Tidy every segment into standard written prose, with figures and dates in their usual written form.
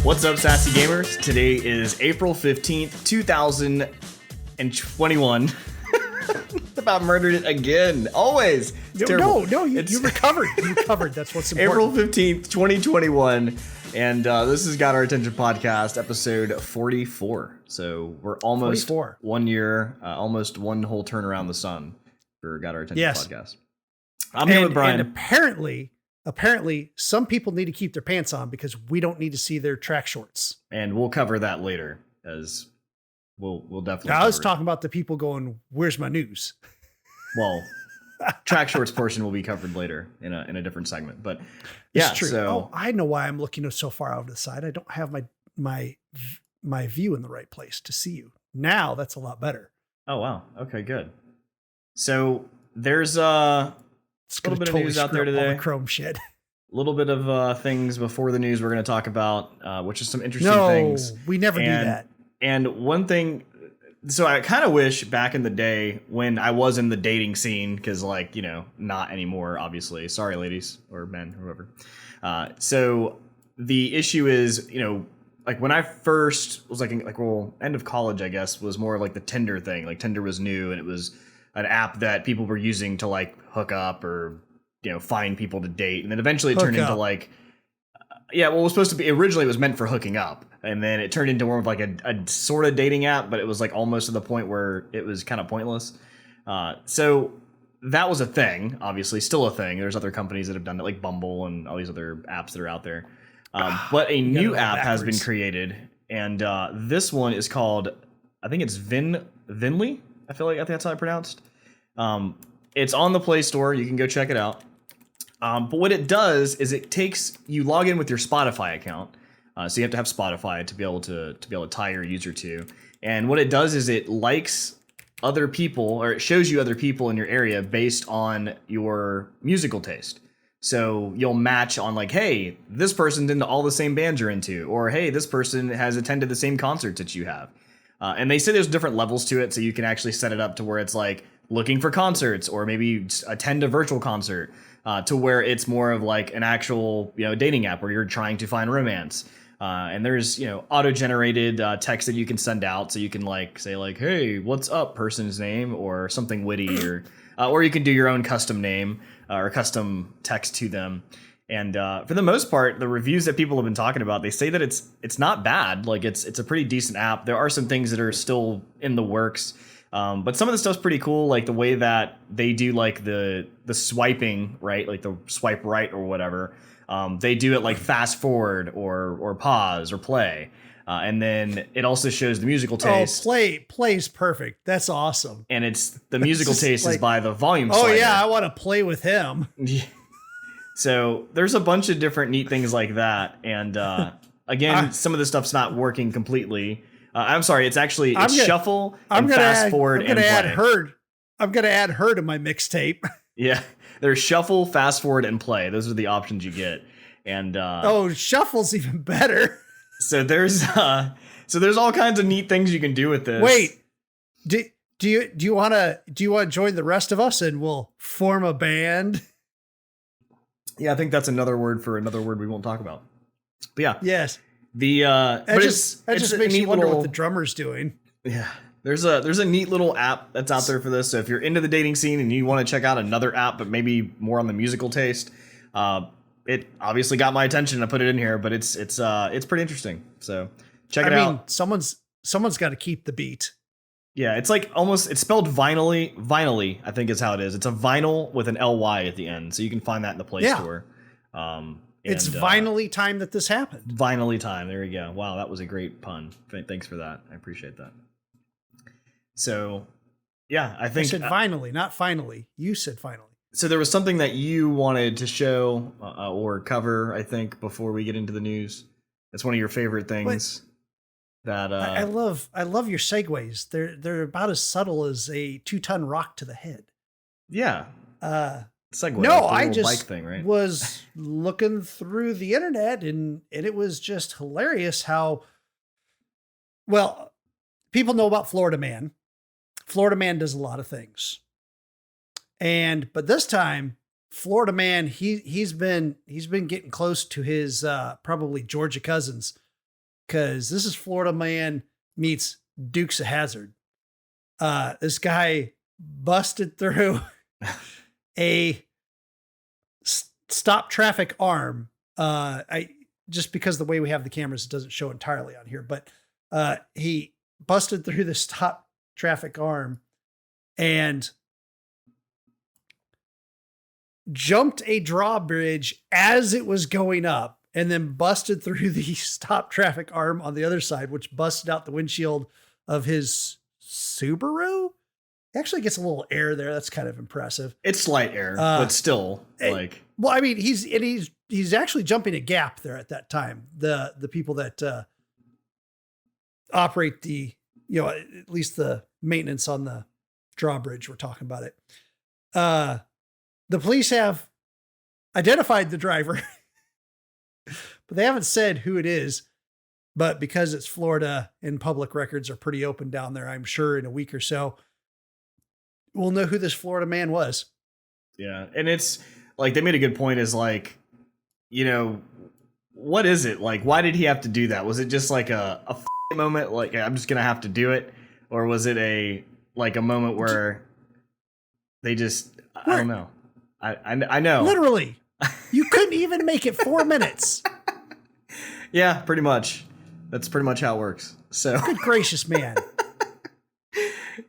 What's up, Sassy Gamers? Today is April 15th, 2021. About murdered it again. Always. It's terrible. No, you recovered. You recovered. That's what's important. April 15th, 2021. And this has Got Our Attention podcast, episode 44. So we're almost 44. 1 year, almost one whole turn around the sun for Got Our Attention podcast. I'm here with Brian. And apparently, some people need to keep their pants on because we don't need to see their track shorts. And we'll cover that later, as we'll definitely. Now, I was talking about the people going, "Where's my news?" Well, track shorts portion will be covered later in a different segment, but yeah. It's true. So I know why I'm looking so far out to the side. I don't have my view in the right place to see you. Now that's a lot better. Oh wow. Okay, good. So there's a little bit of news out there today. The Chrome shit. A little bit of things before the news we're going to talk about, which is some interesting things. No, we never do that. And one thing, so I kind of wish back in the day when I was in the dating scene, because not anymore, obviously. Sorry, ladies or men, or whoever. So the issue is, like when I first was end of college, I guess, was more of like the Tinder thing. Like Tinder was new and it was an app that people were using to like hook up or find people to date, and then eventually it turned into it was supposed to be, originally it was meant for hooking up, and then it turned into more of like a sort of dating app, but it was like almost to the point where it was kind of pointless. So that was a thing, obviously still a thing. There's other companies that have done it, like Bumble and all these other apps that are out there. But a new app has been created, and this one is called, I think it's Vinly. I think that's how I pronounced. It's on the Play Store. You can go check it out. But what it does is you log in with your Spotify account. So you have to have Spotify to be able to tie your user to. And what it does is it likes other people, or it shows you other people in your area based on your musical taste. So you'll match on like, hey, this person's into all the same bands you're into, or hey, this person has attended the same concerts that you have. And they say there's different levels to it, so you can actually set it up to where it's like looking for concerts, or maybe attend a virtual concert, to where it's more of like an actual dating app where you're trying to find romance. And there's auto-generated text that you can send out, so you can like say like, hey, what's up, person's name, or something witty, or you can do your own custom name or custom text to them. And for the most part, the reviews that people have been talking about, they say that it's not bad. Like it's a pretty decent app. There are some things that are still in the works, but some of the stuff's pretty cool. Like the way that they do like the swiping, right? Like the swipe right or whatever. They do it like fast forward or pause or play. And then it also shows the musical taste. Oh, play's perfect. That's awesome. And it's the musical taste is by the volume slider. Oh yeah, I want to play with him. So there's a bunch of different neat things like that. And again, some of the stuff's not working completely. I'm sorry, it's shuffle and fast forward and play. I'm going to add her to my mixtape. Yeah, there's shuffle, fast forward, and play. Those are the options you get. And shuffle's even better. So there's all kinds of neat things you can do with this. Wait, do you want to join the rest of us and we'll form a band? Yeah, I think that's another word for another word we won't talk about. But yeah. Yes. That just makes you wonder what the drummer's doing. Yeah. There's a neat little app that's out there for this. So if you're into the dating scene and you want to check out another app, but maybe more on the musical taste, it obviously got my attention. I put it in here, but it's pretty interesting. So check it out. Someone's got to keep the beat. Yeah, it's like it's spelled vinily, I think is how it is. It's a vinyl with an LY at the end. So you can find that in the Play Store. It's vinily time that this happened. Vinily time. There you go. Wow, that was a great pun. Thanks for that. I appreciate that. So, yeah, I think... I said vinily, not finally. You said finally. So there was something that you wanted to show or cover, I think, before we get into the news. It's one of your favorite things. I love your segues. They're about as subtle as a 2-ton rock to the head. Yeah. Segue. No, I just bike thing, right? was looking through the internet and it was just hilarious how, well, people know about Florida Man. Florida Man does a lot of things. But this time Florida Man, he's been getting close to his probably Georgia cousins because this is Florida Man meets Dukes of Hazzard. This guy busted through a stop traffic arm. Just because the way we have the cameras, it doesn't show entirely on here, but he busted through the stop traffic arm and jumped a drawbridge as it was going up, and then busted through the stop traffic arm on the other side, which busted out the windshield of his Subaru. Actually gets a little air there. That's kind of impressive. It's slight air, but still, like. Well, I mean, he's actually jumping a gap there at that time. The people that operate at least the maintenance on the drawbridge, we're talking about it. The police have identified the driver, but they haven't said who it is. But because it's Florida and public records are pretty open down there, I'm sure in a week or so, we'll know who this Florida man was. Yeah. And it's like, they made a good point is like, what is it? Like, why did he have to do that? Was it just like a moment? Like, I'm just going to have to do it. Or was it a moment where they just, I don't know. I know. Literally. You couldn't even make it 4 minutes. Yeah, pretty much. That's pretty much how it works. So good gracious, man.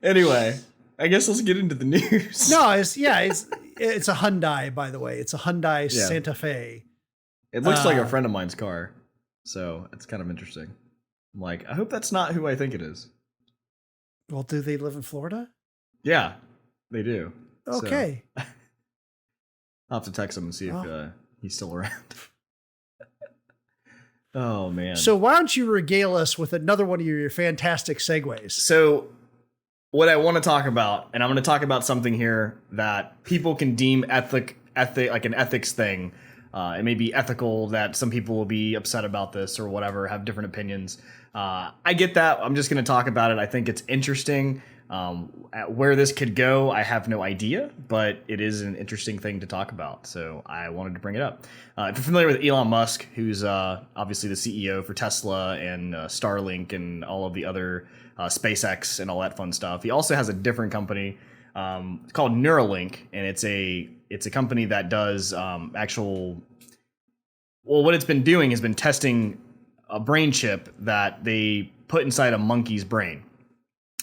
Anyway, I guess let's get into the news. No, it's a Hyundai, by the way. It's a Hyundai Santa Fe. It looks like a friend of mine's car, so it's kind of interesting. I'm like, I hope that's not who I think it is. Well, do they live in Florida? Yeah, they do. Okay. So, I'll have to text him and see if he's still around. Oh, man. So why don't you regale us with another one of your fantastic segues? So what I want to talk about, and I'm going to talk about something here that people can deem like an ethics thing. It may be ethical that some people will be upset about this or whatever, have different opinions. I get that. I'm just going to talk about it. I think it's interesting. Where this could go, I have no idea, but it is an interesting thing to talk about. So I wanted to bring it up. If you're familiar with Elon Musk, who's obviously the CEO for Tesla and Starlink and all of the other SpaceX and all that fun stuff, he also has a different company called Neuralink, and it's a company that does what it's been doing has been testing a brain chip that they put inside a monkey's brain.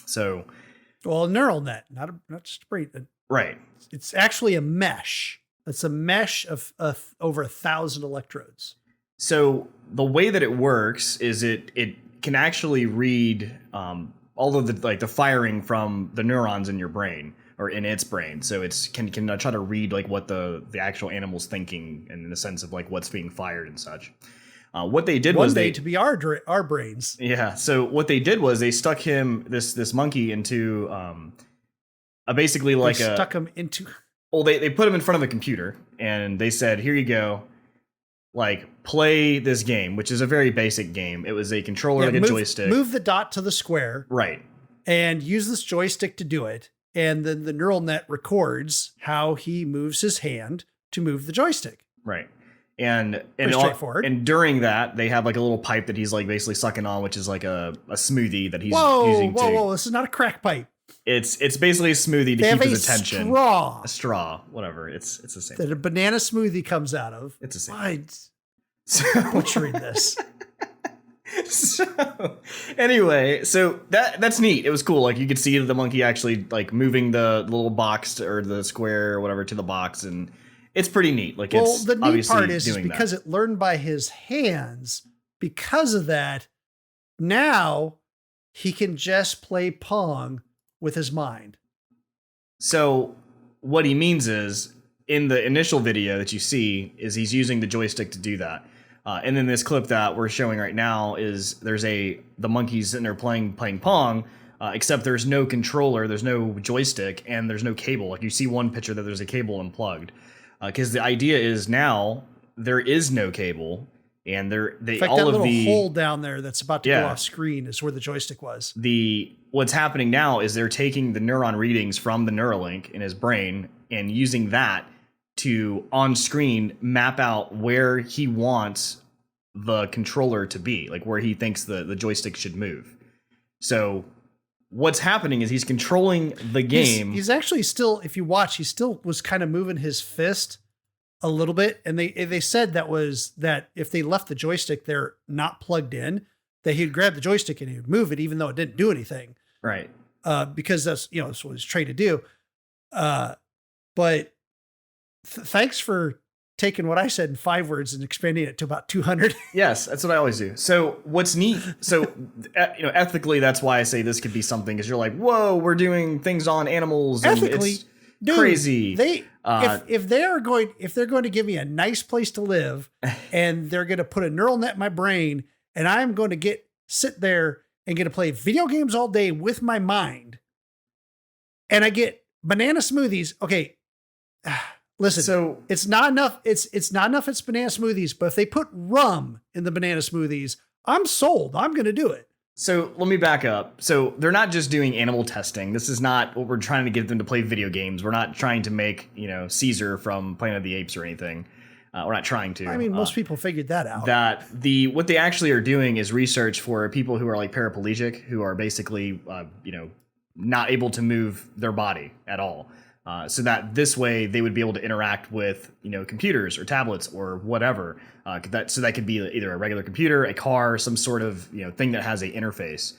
So, well, a neural net, not just a brain. Right. It's actually a mesh. It's a mesh of over 1,000 electrodes. So the way that it works is it can actually read all of the firing from the neurons in your brain or in its brain. So it's can try to read like what the actual animal's thinking and in the sense of like what's being fired and such. What they did was to be our brains. Yeah. So what they did was they stuck this monkey into basically like stuck him into. Well, they put him in front of a computer and they said, "Here you go, like play this game," which is a very basic game. It was a controller like a joystick. Move the dot to the square, right, and use this joystick to do it. And then the neural net records how he moves his hand to move the joystick. Right. And straightforward. And during that, they have like a little pipe that he's like basically sucking on, which is like a smoothie that he's using. Whoa! This is not a crack pipe. It's basically a smoothie to keep his attention. A straw, whatever. It's the same. That a banana smoothie comes out of. It's the same. I'm butchering this. So anyway, so that's neat. It was cool. Like you could see the monkey actually like moving the little box or the square or whatever to the box, and it's pretty neat. Like it's the neat part is because that. It learned by his hands. Because of that, now he can just play Pong with his mind. So what he means is in the initial video that you see is he's using the joystick to do that. And then this clip that we're showing right now is the monkey's sitting there playing Pong, except there's no controller, there's no joystick, and there's no cable. Like you see one picture that there's a cable unplugged. Because the idea is now there is no cable, and in fact, that little hole down there that's about to go off screen is where the joystick was. What's happening now is they're taking the neuron readings from the Neuralink in his brain and using that to on screen map out where he wants the controller to be, like where he thinks the joystick should move. So what's happening is he's controlling the game. He's actually still, if you watch, he still was kind of moving his fist a little bit. And they said that if they left the joystick there not plugged in, that he'd grab the joystick and he would move it, even though it didn't do anything. Right. Because that's what he's trained to do. But thanks for taking what I said in 5 words and expanding it to about 200. Yes, that's what I always do. So what's neat, ethically, that's why I say this could be something, because you're like, whoa, we're doing things on animals. And ethically, it's crazy. If they're going to give me a nice place to live and they're going to put a neural net in my brain and I'm going to sit there and get to play video games all day with my mind, and I get banana smoothies. Okay. Listen, so it's not enough. It's not enough. It's banana smoothies, but if they put rum in the banana smoothies, I'm sold. I'm going to do it. So let me back up. So they're not just doing animal testing. This is not what we're trying to get them to play video games. We're not trying to make, Caesar from Planet of the Apes or anything. We're not trying to. I mean, most people figured that out. What they actually are doing is research for people who are like paraplegic, who are basically, not able to move their body at all. So that this way they would be able to interact with, computers or tablets or whatever. So that could be either a regular computer, a car, some sort of, thing that has a interface.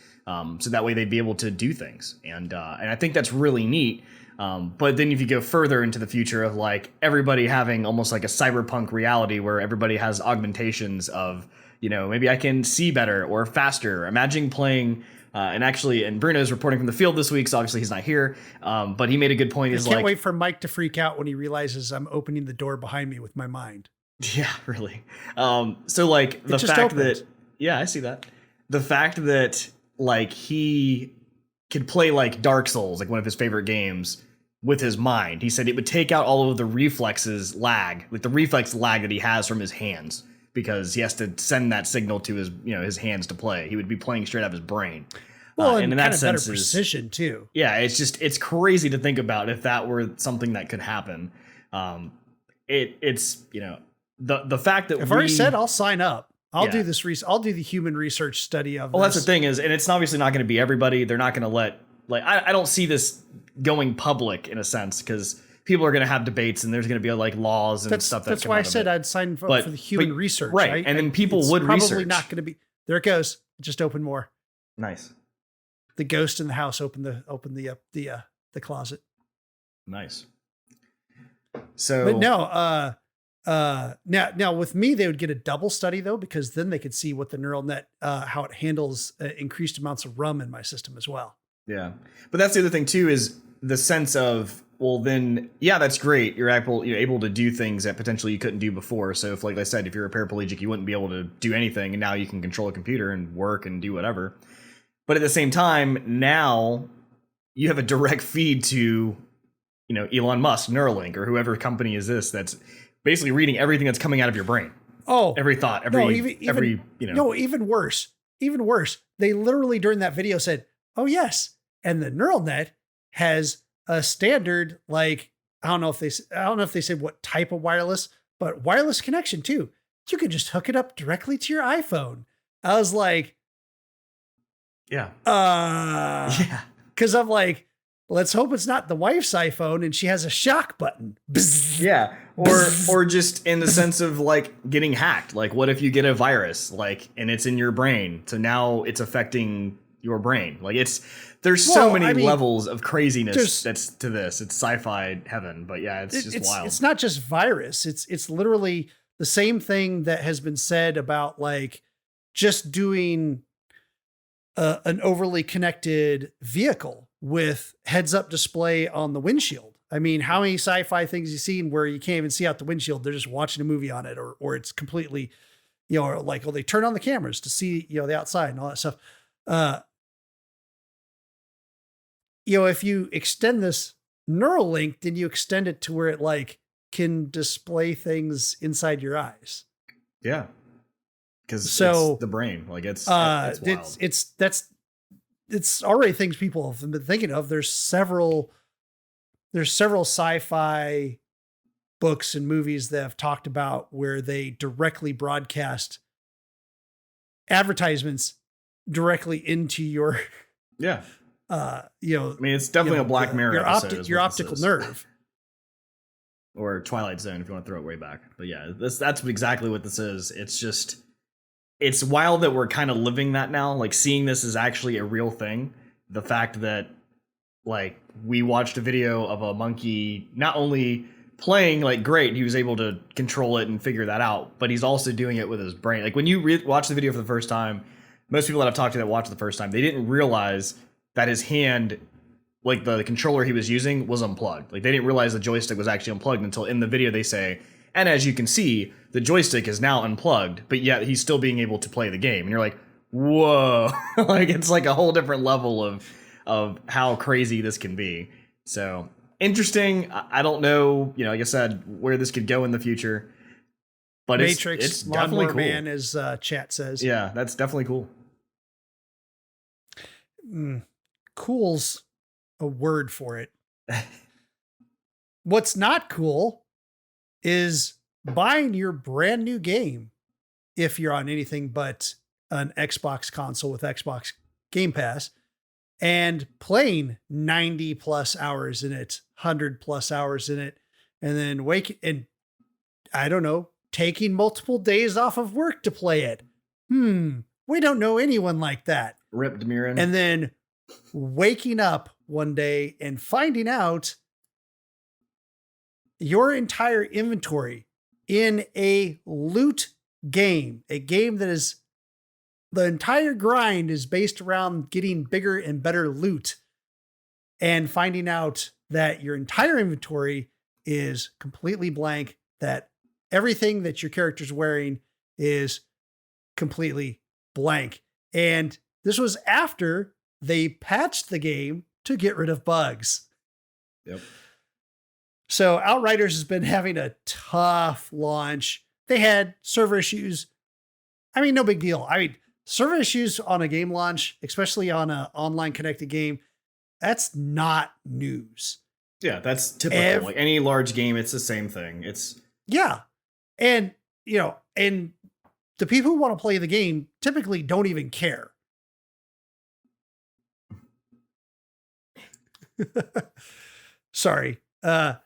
So that way they'd be able to do things. And I think that's really neat. But then if you go further into the future of like everybody having almost like a cyberpunk reality where everybody has augmentations of, maybe I can see better or faster. Imagine playing. And Bruno's reporting from the field this week, so obviously he's not here. But he made a good point. I can't wait for Mike to freak out when he realizes I'm opening the door behind me with my mind. Yeah, really. So like the fact that, yeah, I see that. The fact that like he could play like Dark Souls, like one of his favorite games, with his mind. He said it would take out all of the reflexes lag, like the reflex lag that he has from his hands, because he has to send that signal to his, his hands to play. He would be playing straight out of his brain. Well, and in that sense, better precision too. Yeah, it's crazy to think about if that were something that could happen. It's the fact that I've already said I'll sign up. I'll do this. I'll do the human research study of. Well, that's the thing is, and it's obviously not going to be everybody. They're not going to let I don't see this going public in a sense, because people are going to have debates and there's going to be like laws and stuff. That's why I said I'd sign for the human research. Right. And then people would probably research. Probably not going to be. There it goes. Just open more. Nice. The ghost in the house opened the closet. Nice. So, but no, now with me, they would get a double study though, because then they could see what the neural net, how it handles increased amounts of rum in my system as well. Yeah. But that's the other thing too, is the sense of, well, then, yeah, that's great. You're able to do things that potentially you couldn't do before. So if, like I said, if you're a paraplegic, you wouldn't be able to do anything. And now you can control a computer and work and do whatever. But at the same time, now you have a direct feed to, Elon Musk, Neuralink, or whoever company is this that's basically reading everything that's coming out of your brain. Oh, every thought, even worse. They literally during that video said, "Oh yes," and the neural net has a standard, like I don't know if they said what type of wireless, but wireless connection too. You can just hook it up directly to your iPhone. I was like, yeah. Because I'm like, let's hope it's not the wife's iPhone and she has a shock button. Bzz. Yeah. Or just in the sense of like getting hacked. Like what if you get a virus, and it's in your brain? So now it's affecting your brain. Like there's so many levels of craziness that's to this. It's sci-fi heaven, but yeah, it's just wild. It's not just virus. It's literally the same thing that has been said about like just doing an overly connected vehicle with heads-up display on the windshield. I mean, how many sci-fi things you've seen where you can't even see out the windshield? They're just watching a movie on it, or it's completely, or like, they turn on the cameras to see, the outside and all that stuff. If you extend this neural link, then you extend it to where it like can display things inside your eyes. Yeah. Because it's the brain, like it's wild. It's already things people have been thinking of. There's several sci-fi books and movies that have talked about where they directly broadcast advertisements directly into your, Yeah. I mean, it's definitely a Black Mirror episode. Your optical nerve. Or Twilight Zone if you want to throw it way back. But yeah, that's exactly what this is. It's just, it's wild that we're kind of living that now. Like, seeing this is actually a real thing. The fact that, like, we watched a video of a monkey not only playing, like, great, he was able to control it and figure that out, but he's also doing it with his brain. Like, when you watch the video for the first time, most people that I've talked to that watched the first time, they didn't realize that his hand, like the controller he was using, was unplugged. Like, they didn't realize the joystick was actually unplugged until in the video they say, and as you can see, the joystick is now unplugged, but yet he's still being able to play the game. And you're like, whoa. Like, it's like a whole different level of how crazy this can be. So interesting. I don't know, like I said, where this could go in the future. But Matrix, it's definitely cool. Man, as chat says. Yeah, that's definitely cool. Cool's a word for it. What's not cool is buying your brand new game if you're on anything but an Xbox console with Xbox Game Pass and playing 90 plus hours in it, 100 plus hours in it, and then taking multiple days off of work to play it. We don't know anyone like that. Rip Demirin. And then waking up one day and finding out your entire inventory in a loot game, a game that is, the entire grind is based around getting bigger and better loot, and finding out that your entire inventory is completely blank, that everything that your character's wearing is completely blank. And this was after they patched the game to get rid of bugs. Yep. So Outriders has been having a tough launch. They had server issues. I mean, no big deal. I mean, server issues on a game launch, especially on an online connected game, that's not news. Yeah, that's typical. Like any large game, it's the same thing. Yeah. And, and the people who want to play the game typically don't even care. Sorry. There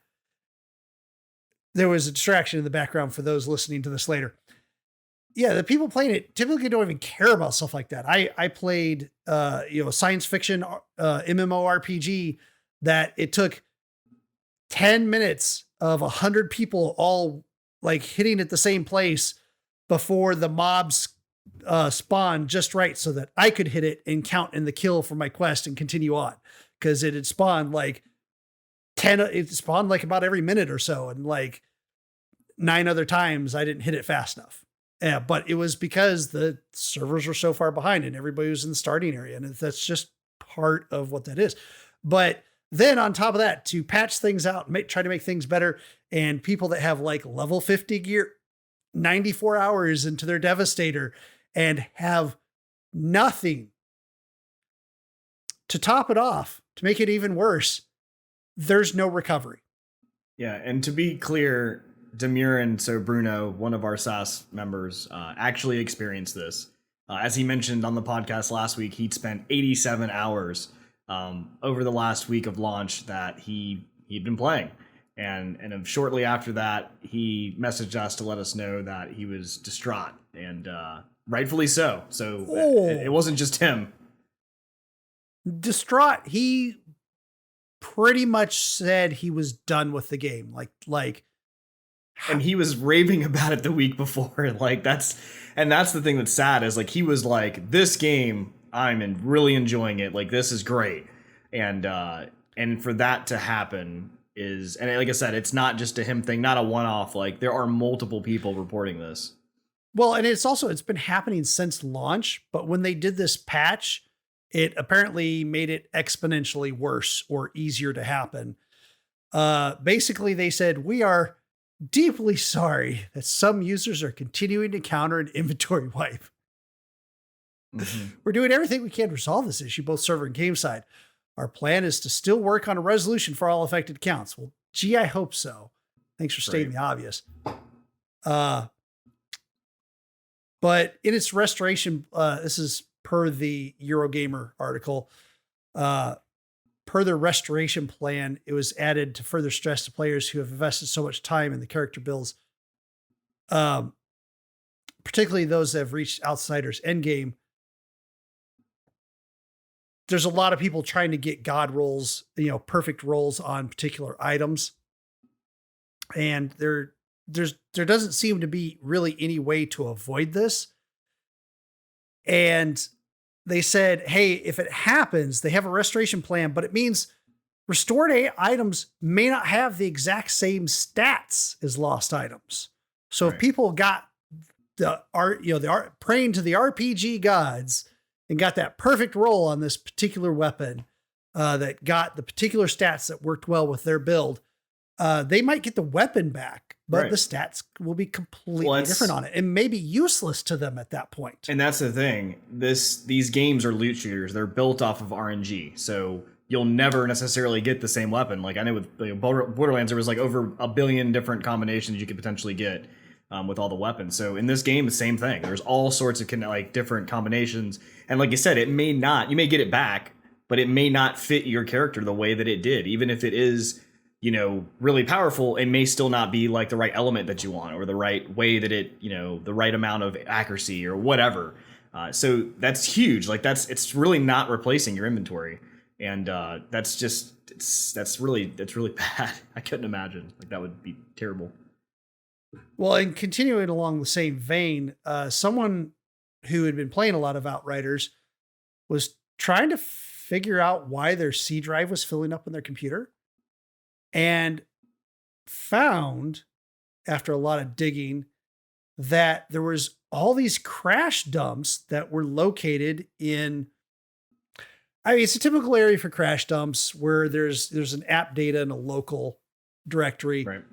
was a distraction in the background for those listening to this later. Yeah, the people playing it typically don't even care about stuff like that. I played, a science fiction MMORPG that it took 10 minutes of 100 people all like hitting at the same place before the mobs spawned just right so that I could hit it and count in the kill for my quest and continue on. Because it had spawned like it spawned like about every minute or so. And like 9 other times I didn't hit it fast enough. Yeah, but it was because the servers were so far behind and everybody was in the starting area. And that's just part of what that is. But then on top of that, to patch things out, try to make things better. And people that have like level 50 gear, 94 hours into their Devastator and have nothing to top it off, to make it even worse, there's no recovery. Yeah, and to be clear, Demirin, so Bruno, one of our SAS members, actually experienced this. As he mentioned on the podcast last week, he'd spent 87 hours over the last week of launch that he'd been playing. And shortly after that, he messaged us to let us know that he was distraught, and rightfully so. So it wasn't just him. Distraught. He pretty much said he was done with the game. Like, and he was raving about it the week before. Like that's the thing that's sad is like, he was like, this game, I'm really enjoying it. Like, this is great. And for that to happen is, and like I said, it's not just a him thing, not a one-off. Like, there are multiple people reporting this. Well, and it's been happening since launch, but when they did this patch, it apparently made it exponentially worse or easier to happen. Basically, they said, we are deeply sorry that some users are continuing to counter an inventory wipe. Mm-hmm. We're doing everything we can to resolve this issue, both server and game side. Our plan is to still work on a resolution for all affected accounts. Well, gee, I hope so. Thanks for stating the obvious. But in its restoration, this is per the Eurogamer article, per their restoration plan, it was added to further stress to players who have invested so much time in the character builds, particularly those that have reached Outsiders endgame. There's a lot of people trying to get God rolls, perfect rolls on particular items. And there doesn't seem to be really any way to avoid this. And they said, hey, if it happens, they have a restoration plan, but it means restored items may not have the exact same stats as lost items. So right. If people got the art, praying to the RPG gods and got that perfect roll on this particular weapon, that got the particular stats that worked well with their build, they might get the weapon back, but right. The stats will be completely different on it and maybe useless to them at that point. And that's the thing. These games are loot shooters. They're built off of RNG. So you'll never necessarily get the same weapon. Like I know with Borderlands, there was like over 1 billion different combinations you could potentially get with all the weapons. So in this game, the same thing. There's all sorts of different combinations. And like you said, you may get it back, but it may not fit your character the way that it did. Even if it is, really powerful, it may still not be like the right element that you want or the right way that it, the right amount of accuracy or whatever. So that's huge. Like it's really not replacing your inventory. And that's really bad. I couldn't imagine. Like that would be terrible. Well, and continuing along the same vein, someone who had been playing a lot of Outriders was trying to figure out why their C drive was filling up on their computer and found, after a lot of digging, that there was all these crash dumps that were located in, it's a typical area for crash dumps where there's an app data in a local directory. Right.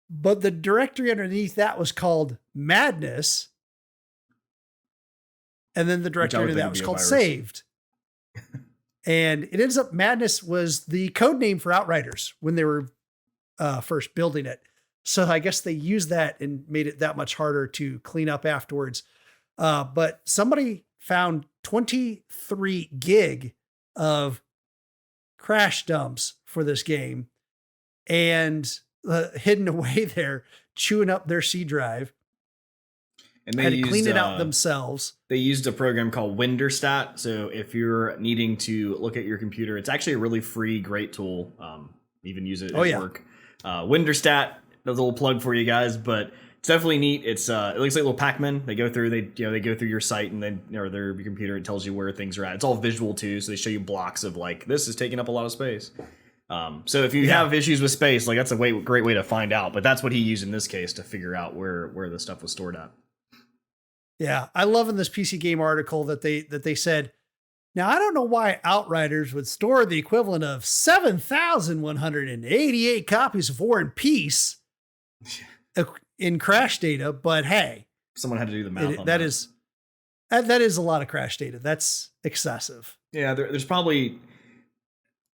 But the directory underneath that was called Madness. And then the directory under that was called Saved. And it ends up Madness was the code name for Outriders when they were first building it. So I guess they used that and made it that much harder to clean up afterwards. But somebody found 23 gig of crash dumps for this game and hidden away there, chewing up their C drive. And they had to clean it out themselves. They used a program called Winderstat. So if you're needing to look at your computer, it's actually a really free, great tool. Even use it at work. Winderstat, a little plug for you guys, but it's definitely neat. It looks like little Pac-Man. They go through, they go through your site and then or their computer. It tells you where things are at. It's all visual too, so they show you blocks of like this is taking up a lot of space. So if you have issues with space, like that's a great way to find out. But that's what he used in this case to figure out where the stuff was stored at. Yeah, I love in this PC Game article that they said, now I don't know why Outriders would store the equivalent of 7,188 copies of War and Peace in crash data, but hey, someone had to do the math on that. That is a lot of crash data. That's excessive. Yeah, there's probably,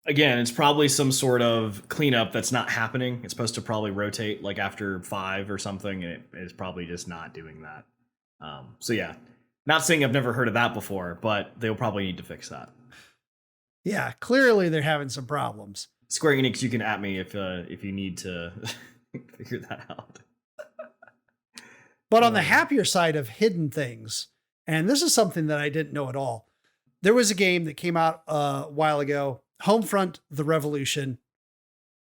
again, it's probably some sort of cleanup that's not happening. It's supposed to probably rotate like after 5 or something, and it is probably just not doing that. So yeah, not saying I've never heard of that before, but they'll probably need to fix that. Yeah, clearly they're having some problems. Square Enix, you can at me if you need to figure that out. But on the happier side of hidden things, and this is something that I didn't know at all, there was a game that came out a while ago, Homefront The Revolution,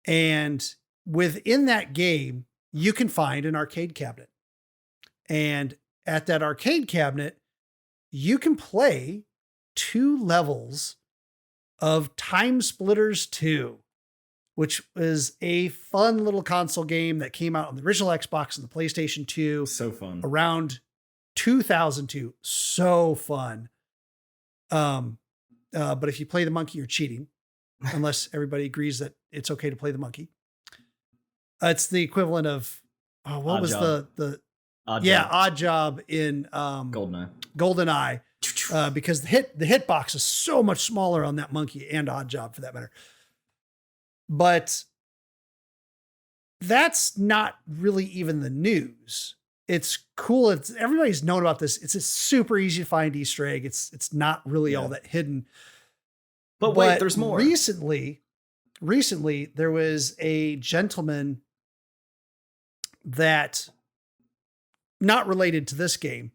and within that game, you can find an arcade cabinet. And at that arcade cabinet, you can play 2 levels of Timesplitters 2, which is a fun little console game that came out on the original Xbox and the PlayStation 2. So fun. Around 2002. So fun. But if you play the monkey, you're cheating, unless everybody agrees that it's okay to play the monkey. It's the equivalent of, what was the Odd Job in GoldenEye, because the hitbox is so much smaller on that monkey, and Odd Job for that matter. But that's not really even the news. it's cool. Everybody's known about this. It's a super easy to find Easter egg. It's not really all that hidden. But wait, there's more. Recently there was a gentleman that, not related to this game,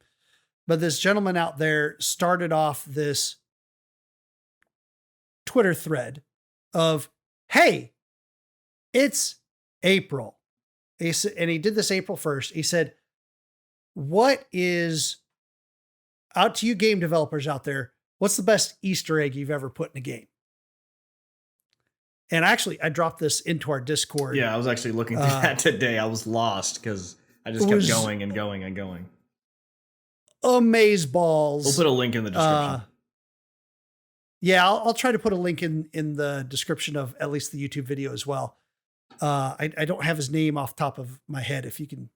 but this gentleman out there started off this Twitter thread of, hey, it's April. And he did this April 1st. He said, what is, out to you game developers out there, what's the best Easter egg you've ever put in a game? And actually, I dropped this into our Discord. Yeah, I was actually looking through that today. I was lost because I just kept going and going and going. Amazeballs. We'll put a link in the description. Yeah, I'll try to put a link in the description of at least the YouTube video as well. I don't have his name off the top of my head. If you can,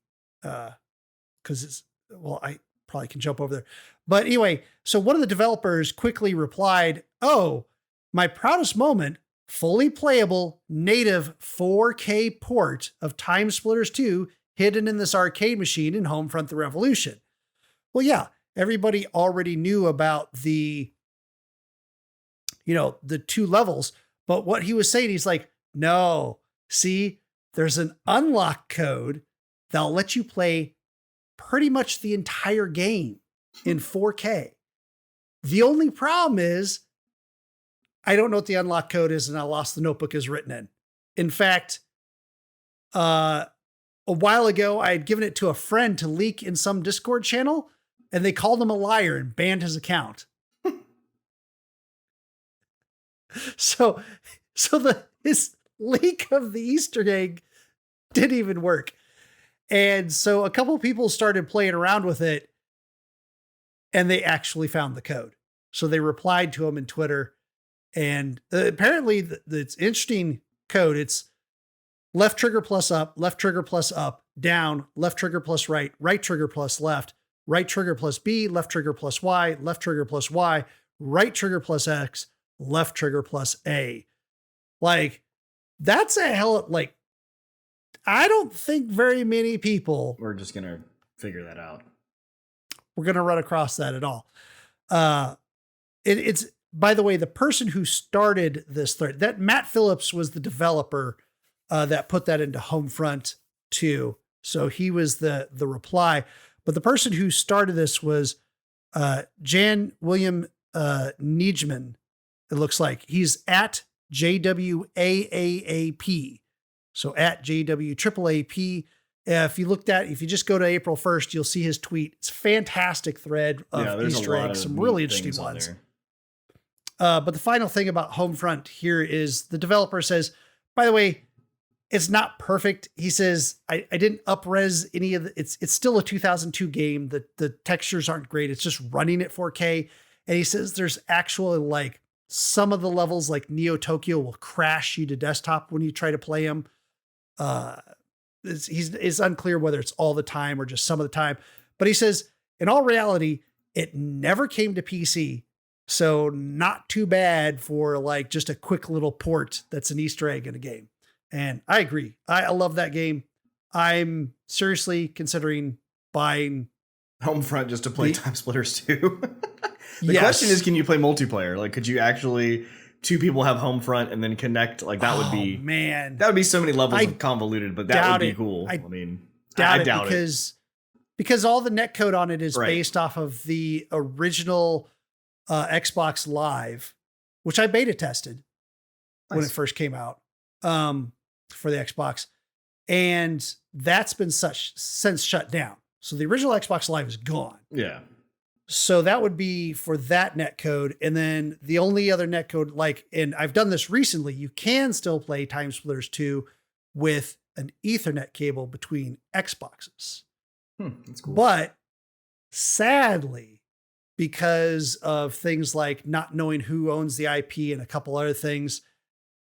because it's, well, I probably can jump over there. But anyway, so one of the developers quickly replied, oh, my proudest moment, fully playable native 4K port of Timesplitters 2 hidden in this arcade machine in Homefront The Revolution. Well, yeah, everybody already knew about the 2 levels, but what he was saying, he's like, no, see, there's an unlock code that'll let you play pretty much the entire game in 4K. The only problem is I don't know what the unlock code is, and I lost the notebook is written in. In fact, a while ago, I had given it to a friend to leak in some Discord channel, and they called him a liar and banned his account. So his leak of the Easter egg didn't even work. And so a couple of people started playing around with it, and they actually found the code. So they replied to him in Twitter, and apparently it's interesting code. It's left trigger plus up, down, left trigger plus right, right trigger plus left, right trigger plus B, left trigger plus Y, left trigger plus Y, right trigger plus X, left trigger plus A. Like, that's a hell, like, I don't think very many people. We're just going to figure that out. We're going to run across that at all. It's, by the way, the person who started this thread, that Matt Phillips was the developer that put that into Homefront 2. So he was the reply. But the person who started this was Jan William Nijman. It looks like he's at JWAAAP. So at JWAAAP. If you just go to April 1st, you'll see his tweet. It's a fantastic thread of Easter eggs, some really interesting ones. But the final thing about Homefront here is the developer says, by the way, it's not perfect. He says, I didn't up-res any of it's still a 2002 game. The textures aren't great. It's just running at 4K. And he says there's actually like some of the levels like Neo Tokyo will crash you to desktop when you try to play them. It's unclear whether it's all the time or just some of the time. But he says, in all reality, it never came to PC. So not too bad for like just a quick little port that's an Easter egg in a game. And I agree. I love that game. I'm seriously considering buying Homefront just to play Timesplitters 2. The question is, can you play multiplayer? Like, could you actually 2 people have Homefront and then connect? Like, that would be, man, that would be so many levels of convoluted, but that would be cool. I doubt it because all the netcode on it is based off of the original Xbox Live, which I beta tested when it first came out for the Xbox. And that's been since shut down. So the original Xbox Live is gone. Yeah. So that would be for that netcode. And then the only other netcode, and I've done this recently, you can still play Timesplitters 2 with an Ethernet cable between Xboxes. That's cool. But sadly, because of things like not knowing who owns the IP and a couple other things,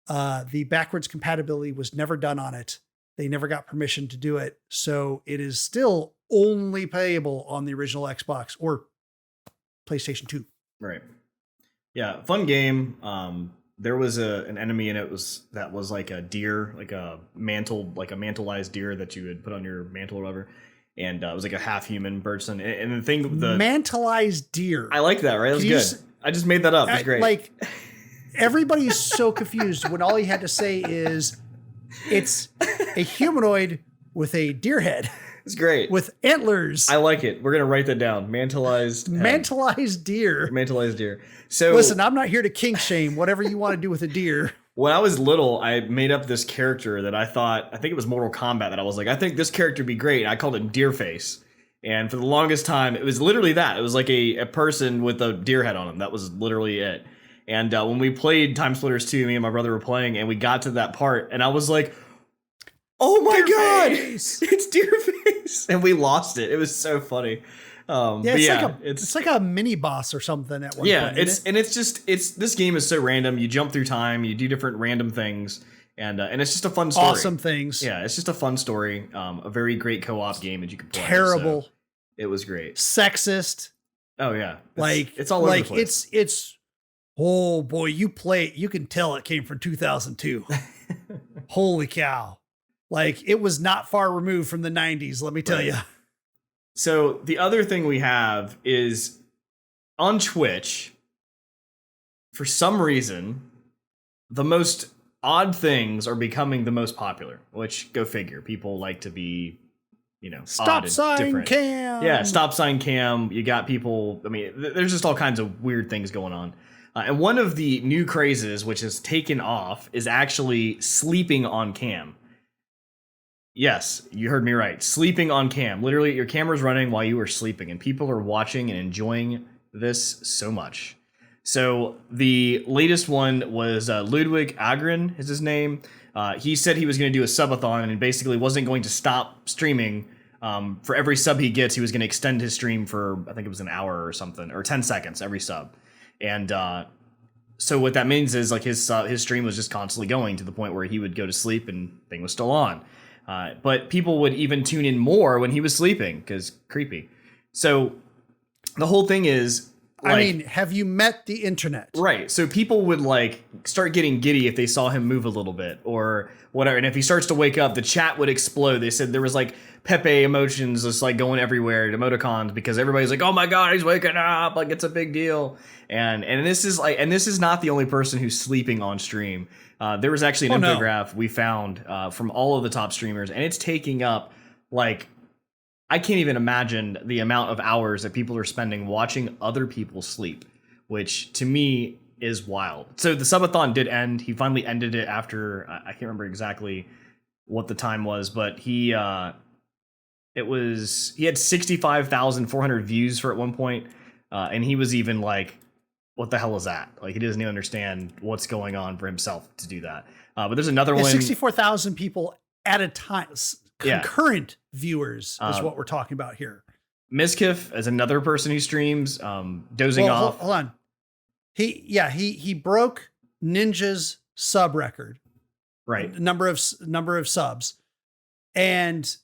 the backwards compatibility was never done on it. They never got permission to do it. So it is still only playable on the original Xbox or PlayStation 2. Right. Yeah. Fun game. There was an enemy in it that was like a deer, like a mantleized deer that you would put on your mantle or whatever. and it was like a half human person. And the thing, the Mantleized deer. I like that, right? That's good. I just made that up. That's great. Like, everybody's so confused when all he had to say is it's a humanoid with a deer head. It's great. With antlers. I like it. We're going to write that down. Mantleized deer. Mantleized deer. So listen, I'm not here to kink shame. Whatever you want to do with a deer. When I was little, I made up this character that I think it was Mortal Kombat, that I was like, I think this character would be great. I called it Deerface. And for the longest time, it was literally that. It was like a person with a deer head on him. That was literally it. And when we played Timesplitters 2, me and my brother were playing, and we got to that part, and I was like, oh my God, it's Deerface. And we lost it. It was so funny. It's like a mini boss or something at one point. This game is so random. You jump through time, you do different random things, and it's just a fun story. Awesome things. Yeah, it's just a fun story. A very great co-op game that you can play. Terrible. So it was great. Sexist. Oh yeah. It's all over like the place. it's oh boy, you can tell it came from 2002. Holy cow. Like, it was not far removed from the 90s, let me tell you. So the other thing we have is on Twitch, for some reason, the most odd things are becoming the most popular, which, go figure. People like to be, stop sign cam. Yeah, stop sign cam. You got people, there's just all kinds of weird things going on. And one of the new crazes, which has taken off, is actually sleeping on cam. Yes, you heard me right. Sleeping on cam. Literally, your camera's running while you are sleeping, and people are watching and enjoying this so much. So the latest one was Ludwig Agren is his name. He said he was going to do a subathon and basically wasn't going to stop streaming. For every sub he gets, he was going to extend his stream for, I think it was an hour or something, or 10 seconds every sub. And so what that means is like his stream was just constantly going to the point where he would go to sleep and thing was still on. But people would even tune in more when he was sleeping because creepy. So the whole thing is, have you met the internet? Right. So people would start getting giddy if they saw him move a little bit or whatever. And if he starts to wake up, the chat would explode. They said there was Pepe emotions just going everywhere, emoticons, because everybody's like, oh my God, he's waking up. It's a big deal. And this is not the only person who's sleeping on stream. There was actually an infograph we found from all of the top streamers, and it's taking up I can't even imagine the amount of hours that people are spending watching other people sleep, which to me is wild. So the subathon did end. He finally ended it after I can't remember exactly what the time was, but he had 65,400 views for at one point, and he was even what the hell is that? He doesn't even understand what's going on for himself to do that. But there's another one. 64,000 people at a time. Concurrent viewers is what we're talking about here. Miskiff is another person who streams, dozing off. Hold on. He broke Ninja's sub record. Right. Number of subs. And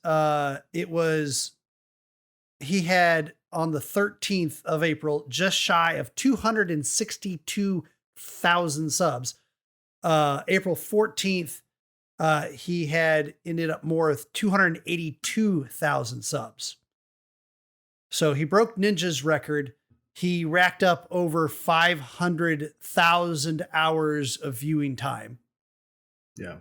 he had on the 13th of April, just shy of 262,000 subs. April 14th, he had ended up more with 282,000 subs. So he broke Ninja's record. He racked up over 500,000 hours of viewing time. Yeah.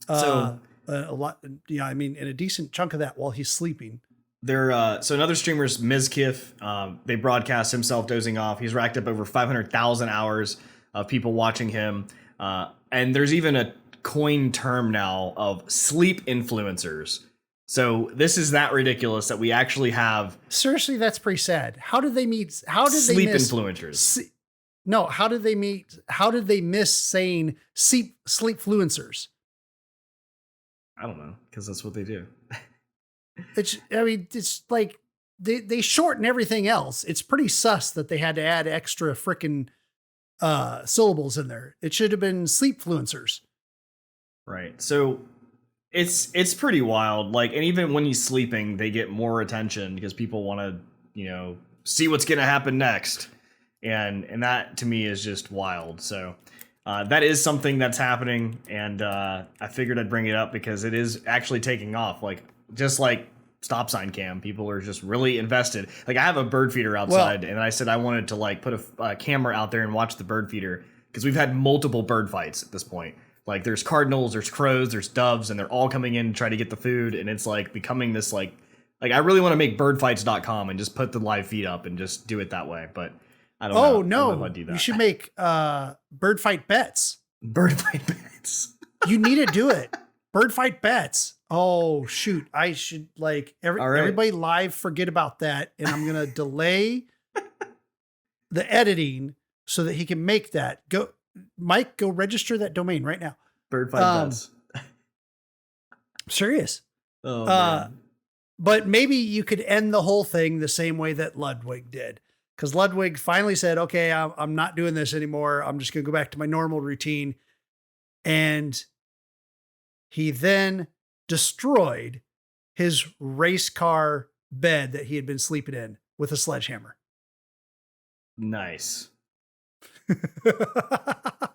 So a lot, and a decent chunk of that while he's sleeping. So another streamer's Mizkif, they broadcast himself dozing off. He's racked up over 500,000 hours of people watching him. And there's even a coined term now of sleep influencers. So this is that ridiculous that we actually have. Seriously, that's pretty sad. How did they meet? Sleep influencers. No, how did they meet? How did they miss saying sleep fluencers? I don't know, because that's what they do. It's they shorten everything else. It's pretty sus that they had to add extra frickin' syllables in there. It should have been sleep fluencers. Right. So it's pretty wild. And even when he's sleeping, they get more attention because people want to, see what's going to happen next. And that to me is just wild. So that is something that's happening. And I figured I'd bring it up because it is actually taking off. Just like stop sign cam. People are just really invested. Like, I have a bird feeder outside, and I said I wanted to like put a camera out there and watch the bird feeder, because we've had multiple bird fights at this point. Like, there's cardinals, there's crows, there's doves, and they're all coming in to try to get the food, and it's like becoming this like I really want to make birdfights.com and just put the live feed up and just do it that way, but I don't know. Oh I don't know if no, I'd do that. you should make bird fight bets. Bird fight bets. You need to do it. Bird fight bets. Oh shoot, I should like everybody live forget about that, and I'm gonna delay the editing so that he can make that. Go, Mike, go register that domain right now. Bird fight bets. Serious. Oh man. But maybe you could end the whole thing the same way that Ludwig did. Because Ludwig finally said, okay, I'm not doing this anymore. I'm just going to go back to my normal routine. And he then destroyed his race car bed that he had been sleeping in with a sledgehammer. Nice.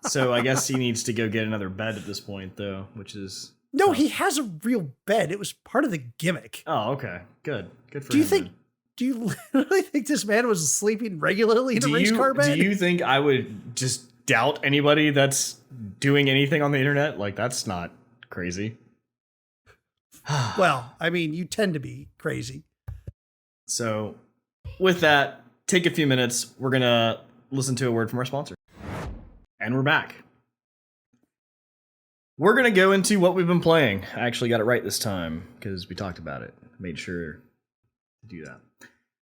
So I guess he needs to go get another bed at this point, though, which is... No, he has a real bed. It was part of the gimmick. Oh, okay. Good for him. Do you literally think this man was sleeping regularly in a race car bed? Do you think I would just doubt anybody that's doing anything on the internet? Like, that's not crazy. Well, I mean, you tend to be crazy. So with that, take a few minutes. We're going to listen to a word from our sponsor. And we're back. We're going to go into what we've been playing. I actually got it right this time because we talked about it. Made sure to do that.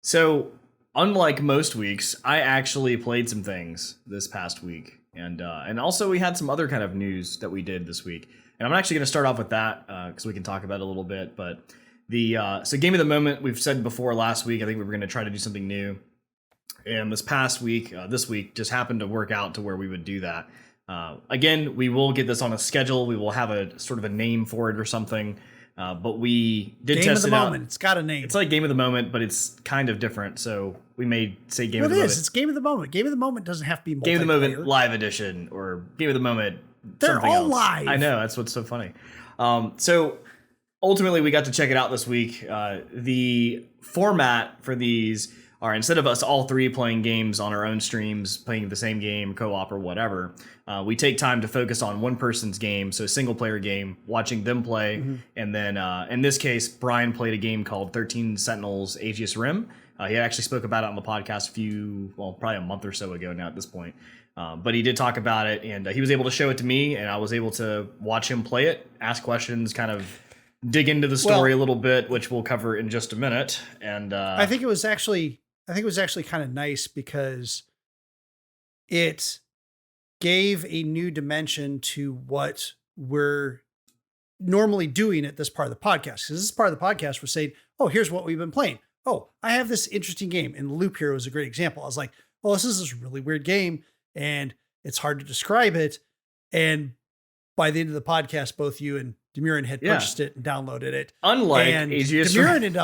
So, unlike most weeks, I actually played some things this past week. And also we had some other kind of news that we did this week. And I'm actually going to start off with that because we can talk about it a little bit. But so Game of the Moment, we've said before last week, I think we were going to try to do something new. And this past week, this week, just happened to work out to where we would do that. Again, we will get this on a schedule. We will have a sort of a name for it or something. But we did Game test of the it Moment. It's got a name. It's like Game of the Moment, but it's kind of different. So we may say Game of the Moment. Moment. It's Game of the Moment. Game of the Moment doesn't have to be multiplayer. Game of the Moment Live Edition or Game of the Moment. They're something all else. live. I know, that's what's so funny. So ultimately, we got to check it out this week. The format for these are, instead of us all three playing games on our own streams, playing the same game, co-op or whatever, we take time to focus on one person's game, so a single player game, watching them play. Mm-hmm. And then in this case, Brian played a game called 13 Sentinels Aegis Rim. He actually spoke about it on the podcast probably a month or so ago now at this point. But he did talk about it, and he was able to show it to me, and I was able to watch him play it, ask questions, kind of dig into the story a little bit, which we'll cover in just a minute. And I think it was actually kind of nice because it gave a new dimension to what we're normally doing at this part of the podcast. Because this is part of the podcast, we're saying, oh, here's what we've been playing. Oh, I have this interesting game. And Loop Hero is a great example. I was like, oh, this is this really weird game, and it's hard to describe it. And by the end of the podcast, both you and Demiran had purchased it and downloaded it. Unlike Aegis Rim.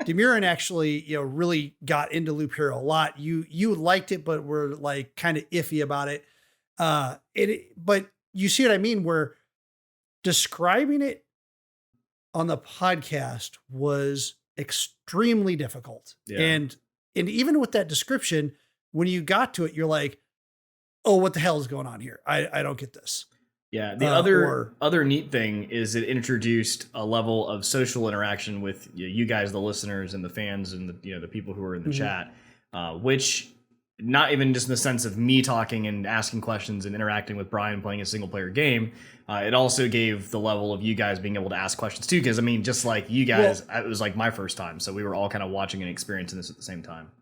Demiran actually, really got into Loop Hero a lot. You liked it, but were like kind of iffy about it. But you see what I mean? Where describing it on the podcast was extremely difficult. Yeah. And even with that description, when you got to it, you're like, oh, what the hell is going on here? I don't get this. Yeah. The other neat thing is it introduced a level of social interaction with you guys, the listeners and the fans and the people who are in the chat, which not even just in the sense of me talking and asking questions and interacting with Brian playing a single player game. It also gave the level of you guys being able to ask questions too. Cause I mean, just like you guys, it was like my first time. So we were all kind of watching and experiencing this at the same time.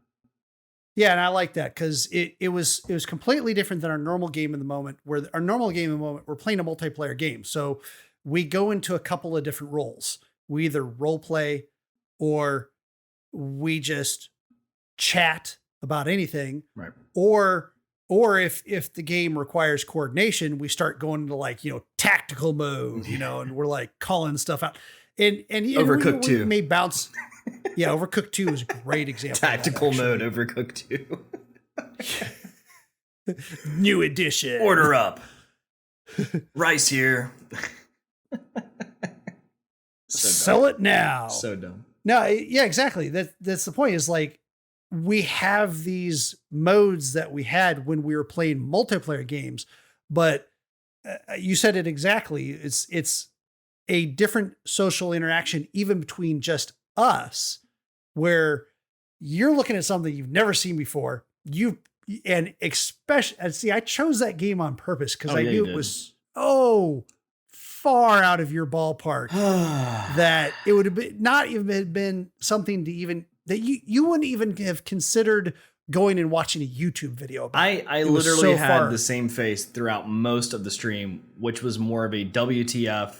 Yeah, and I like that because it was completely different than our normal Game of the Moment, where our normal Game of the Moment, we're playing a multiplayer game. So we go into a couple of different roles. We either role play or we just chat about anything. Right. Or if the game requires coordination, we start going into like, tactical mode, and we're like calling stuff out. And Overcooked 2 may bounce. Yeah, Overcooked 2 is a great example. Tactical mode, Overcooked 2. New edition. Order up. Rice here. Sell it now. So dumb. No, yeah, exactly. That's the point, is like, we have these modes that we had when we were playing multiplayer games, but you said it exactly. It's a different social interaction, even between just us, where you're looking at something you've never seen before. And especially, see, I chose that game on purpose because I knew it was so far out of your ballpark that it would have been not even been something to even that you wouldn't even have considered going and watching a YouTube video about. I literally had the same face throughout most of the stream, which was more of a WTF.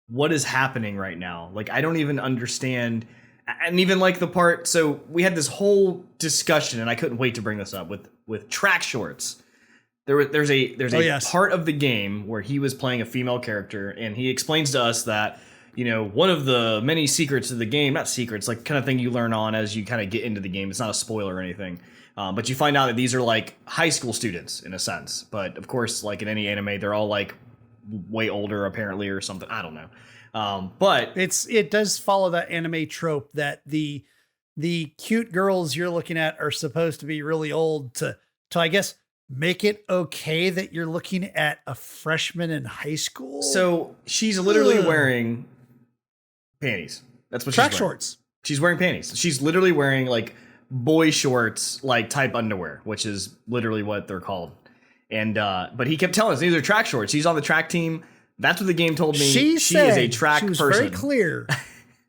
What is happening right now? Like, I don't even understand. And even like the part, so we had this whole discussion, and I couldn't wait to bring this up with track shorts. There's a part of the game where he was playing a female character, and he explains to us that, you know, one of the many secrets of the game, not secrets, like kind of thing you learn on as you kind of get into the game. It's not a spoiler or anything. But you find out that these are like high school students in a sense. But of course, like in any anime, they're all like way older apparently or something. I don't know. But it does follow that anime trope that the cute girls you're looking at are supposed to be really old to I guess make it okay that you're looking at a freshman in high school. So she's literally wearing panties. That's what track she's wearing. Shorts. She's wearing panties. She's literally wearing like boy shorts, like type underwear, which is literally what they're called. And but he kept telling us these are track shorts. She's on the track team. That's what the game told me. She is a track person. She was very clear.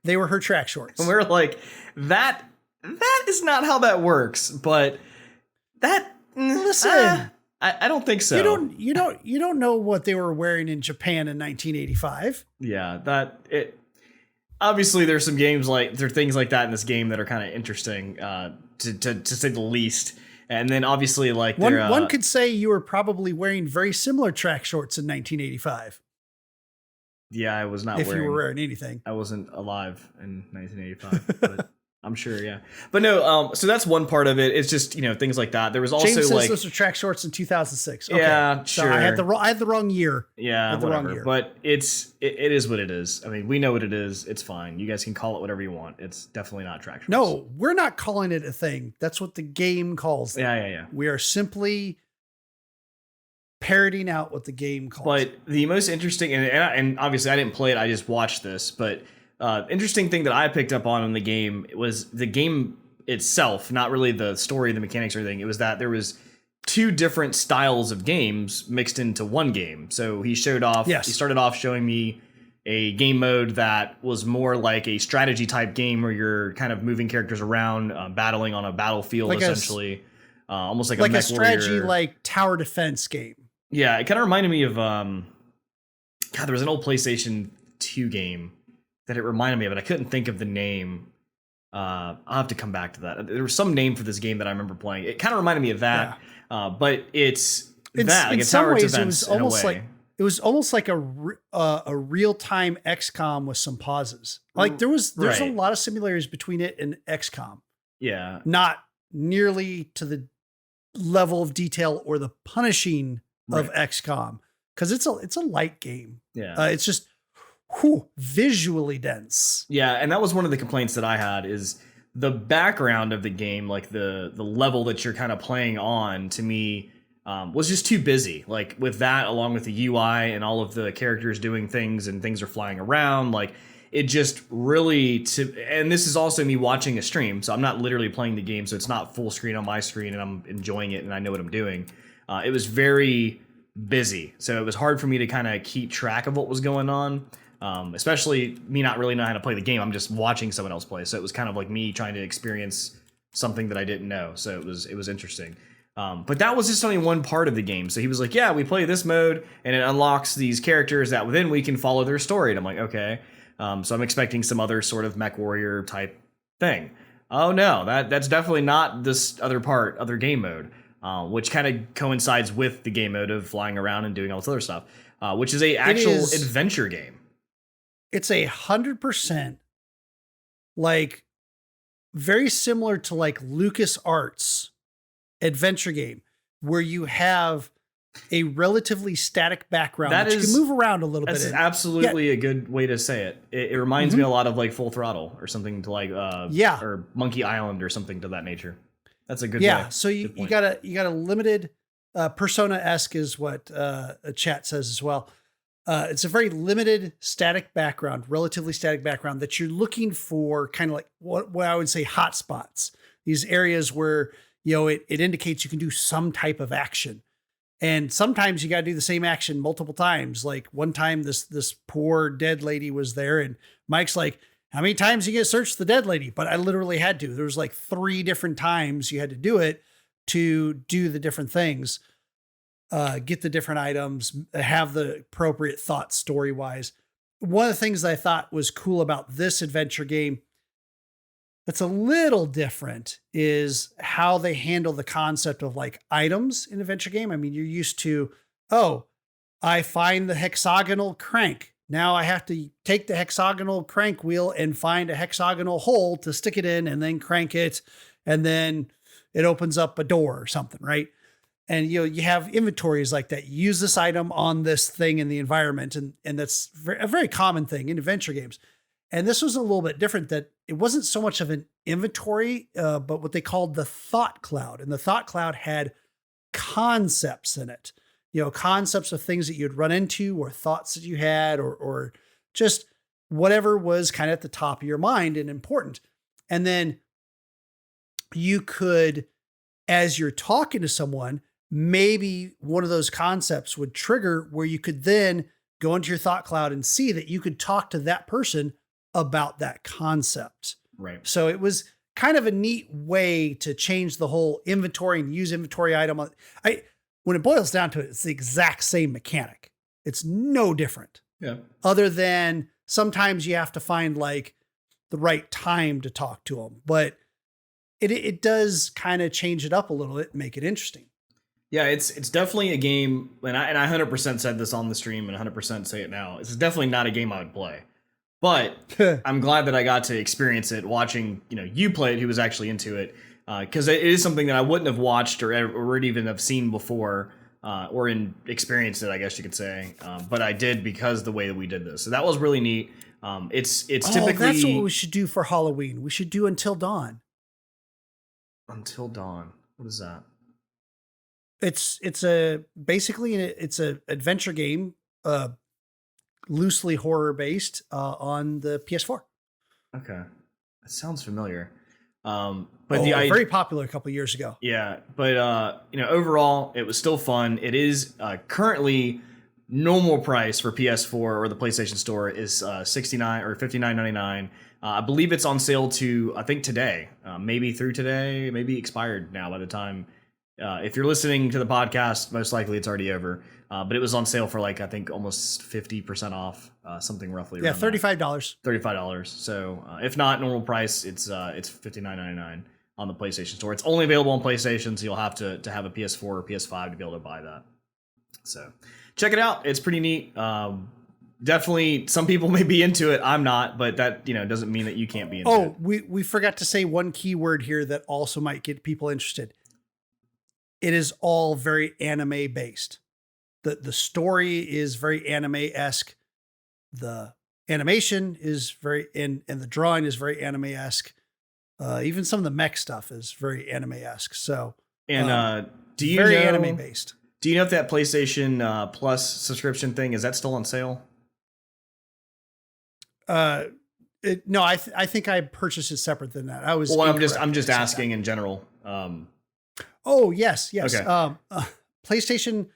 They were her track shorts. And we were like, that is not how that works. But that listen, I don't think so. You don't know what they were wearing in Japan in 1985. Yeah, obviously there's some games there are things like that in this game that are kind of interesting, to say the least. And then obviously like one could say you were probably wearing very similar track shorts in 1985. Yeah, I was not if you were wearing anything. I wasn't alive in 1985, but I'm sure, yeah. But no, so that's one part of it. It's just, you know, things like that. There was also James says those were track shorts in 2006. Okay. Yeah, so sure. I had the wrong year. Yeah, whatever. But it is what it is. I mean, we know what it is. It's fine. You guys can call it whatever you want. It's definitely not track shorts. No, we're not calling it a thing. That's what the game calls them. Yeah. We are simply parroting out what the game calls. But the most interesting, and obviously I didn't play it, I just watched this, but interesting thing that I picked up on in the game was the game itself, not really the story, the mechanics or anything. It was that there was two different styles of games mixed into one game. So he started off showing me a game mode that was more like a strategy type game where you're kind of moving characters around, battling on a battlefield, like essentially. Almost like a strategy, warrior. Like tower defense game. Yeah, it kind of reminded me of there was an old PlayStation 2 game that it reminded me of, but I couldn't think of the name. I'll have to come back to that. There was some name for this game that I remember playing. It kind of reminded me of that, but it's that. Like, in some ways, it was almost like a real time XCOM with some pauses. Like there's a lot of similarities between it and XCOM. Yeah, not nearly to the level of detail or the punishing of XCOM, because it's a light game. Yeah, it's just visually dense. Yeah, and that was one of the complaints that I had is the background of the game, like the level that you're kind of playing on, to me was just too busy. Like with that, along with the UI and all of the characters doing things and things are flying around, like it just really and this is also me watching a stream, so I'm not literally playing the game, so it's not full screen on my screen and I'm enjoying it and I know what I'm doing. It was very busy, so it was hard for me to kind of keep track of what was going on. Especially me not really knowing how to play the game. I'm just watching someone else play. So it was kind of like me trying to experience something that I didn't know. So it was interesting. But that was just only one part of the game. So he was like, yeah, we play this mode and it unlocks these characters that then we can follow their story. And I'm like, okay. So I'm expecting some other sort of mech warrior type thing. Oh no, that's definitely not this other game mode, which kind of coincides with the game mode of flying around and doing all this other stuff, which is a actual adventure game. It's 100% like very similar to like LucasArts adventure game where you have a relatively static background That that you is- can move around a little bit. That's in. absolutely a good way to say it. It reminds me a lot of like Full Throttle or something to like or Monkey Island or something to that nature. That's a good way. So you got a limited Persona-esque is what a chat says as well. It's a very limited static background, relatively static background that you're looking for, kind of like what I would say hotspots. These areas where, it indicates you can do some type of action. And sometimes you got to do the same action multiple times. Like one time this poor dead lady was there and Mike's like, how many times you get to search the dead lady? But I literally had to. There was like 3 different times you had to do it to do the different things, get the different items, have the appropriate thoughts story-wise. One of the things that I thought was cool about this adventure game that's a little different is how they handle the concept of like items in adventure game. I mean, you're used to, I find the hexagonal crank. Now I have to take the hexagonal crank wheel and find a hexagonal hole to stick it in and then crank it. And then it opens up a door or something, right? And you have inventories like that. You use this item on this thing in the environment. And that's a very common thing in adventure games. And this was a little bit different, that it wasn't so much of an inventory, but what they called the thought cloud. And the thought cloud had concepts in it, concepts of things that you'd run into or thoughts that you had, or just whatever was kind of at the top of your mind and important. And then you could, as you're talking to someone, maybe one of those concepts would trigger where you could then go into your thought cloud and see that you could talk to that person about that concept. Right. So it was kind of a neat way to change the whole inventory and use inventory item. When it boils down to it, it's the exact same mechanic. It's no different. Yeah. Other than sometimes you have to find like the right time to talk to them, but it does kind of change it up a little bit and make it interesting. Yeah, it's definitely a game, and I 100% said this on the stream and 100% say it now. It's definitely not a game I would play. But I'm glad that I got to experience it watching, you play it, who was actually into it, because it is something that I wouldn't have watched or even have seen before, or experienced it, I guess you could say. But I did because the way that we did this. So that was really neat. It's typically... that's what we should do for Halloween. We should do Until Dawn. Until Dawn. What is that? It's basically an adventure game, loosely horror based, on the PS4. Okay, that sounds familiar. But very popular a couple years ago. Yeah, but overall, it was still fun. It is currently normal price for PS4 or the PlayStation Store is $69 or $59.99. I believe it's on sale I think today, maybe through today, maybe expired now by the time. If you're listening to the podcast, most likely it's already over. But it was on sale for I think almost 50% off, something roughly. Yeah, around $35. $35. So if not normal price, it's $59.99 on the PlayStation Store. It's only available on PlayStation, so you'll have to have a PS4 or PS5 to be able to buy that. So check it out. It's pretty neat. Definitely, some people may be into it. I'm not, but that doesn't mean that you can't be into it. Oh, we forgot to say one key word here that also might get people interested. It is all very anime based. The story is very anime-esque. The animation is very, and the drawing is very anime-esque. Even some of the mech stuff is very anime-esque. So, and do you very know, anime based. Do you know if that PlayStation Plus subscription thing is that still on sale? No, I think I purchased it separate than that. I was. Well, I'm just asking in general. Oh yes. Okay. PlayStation.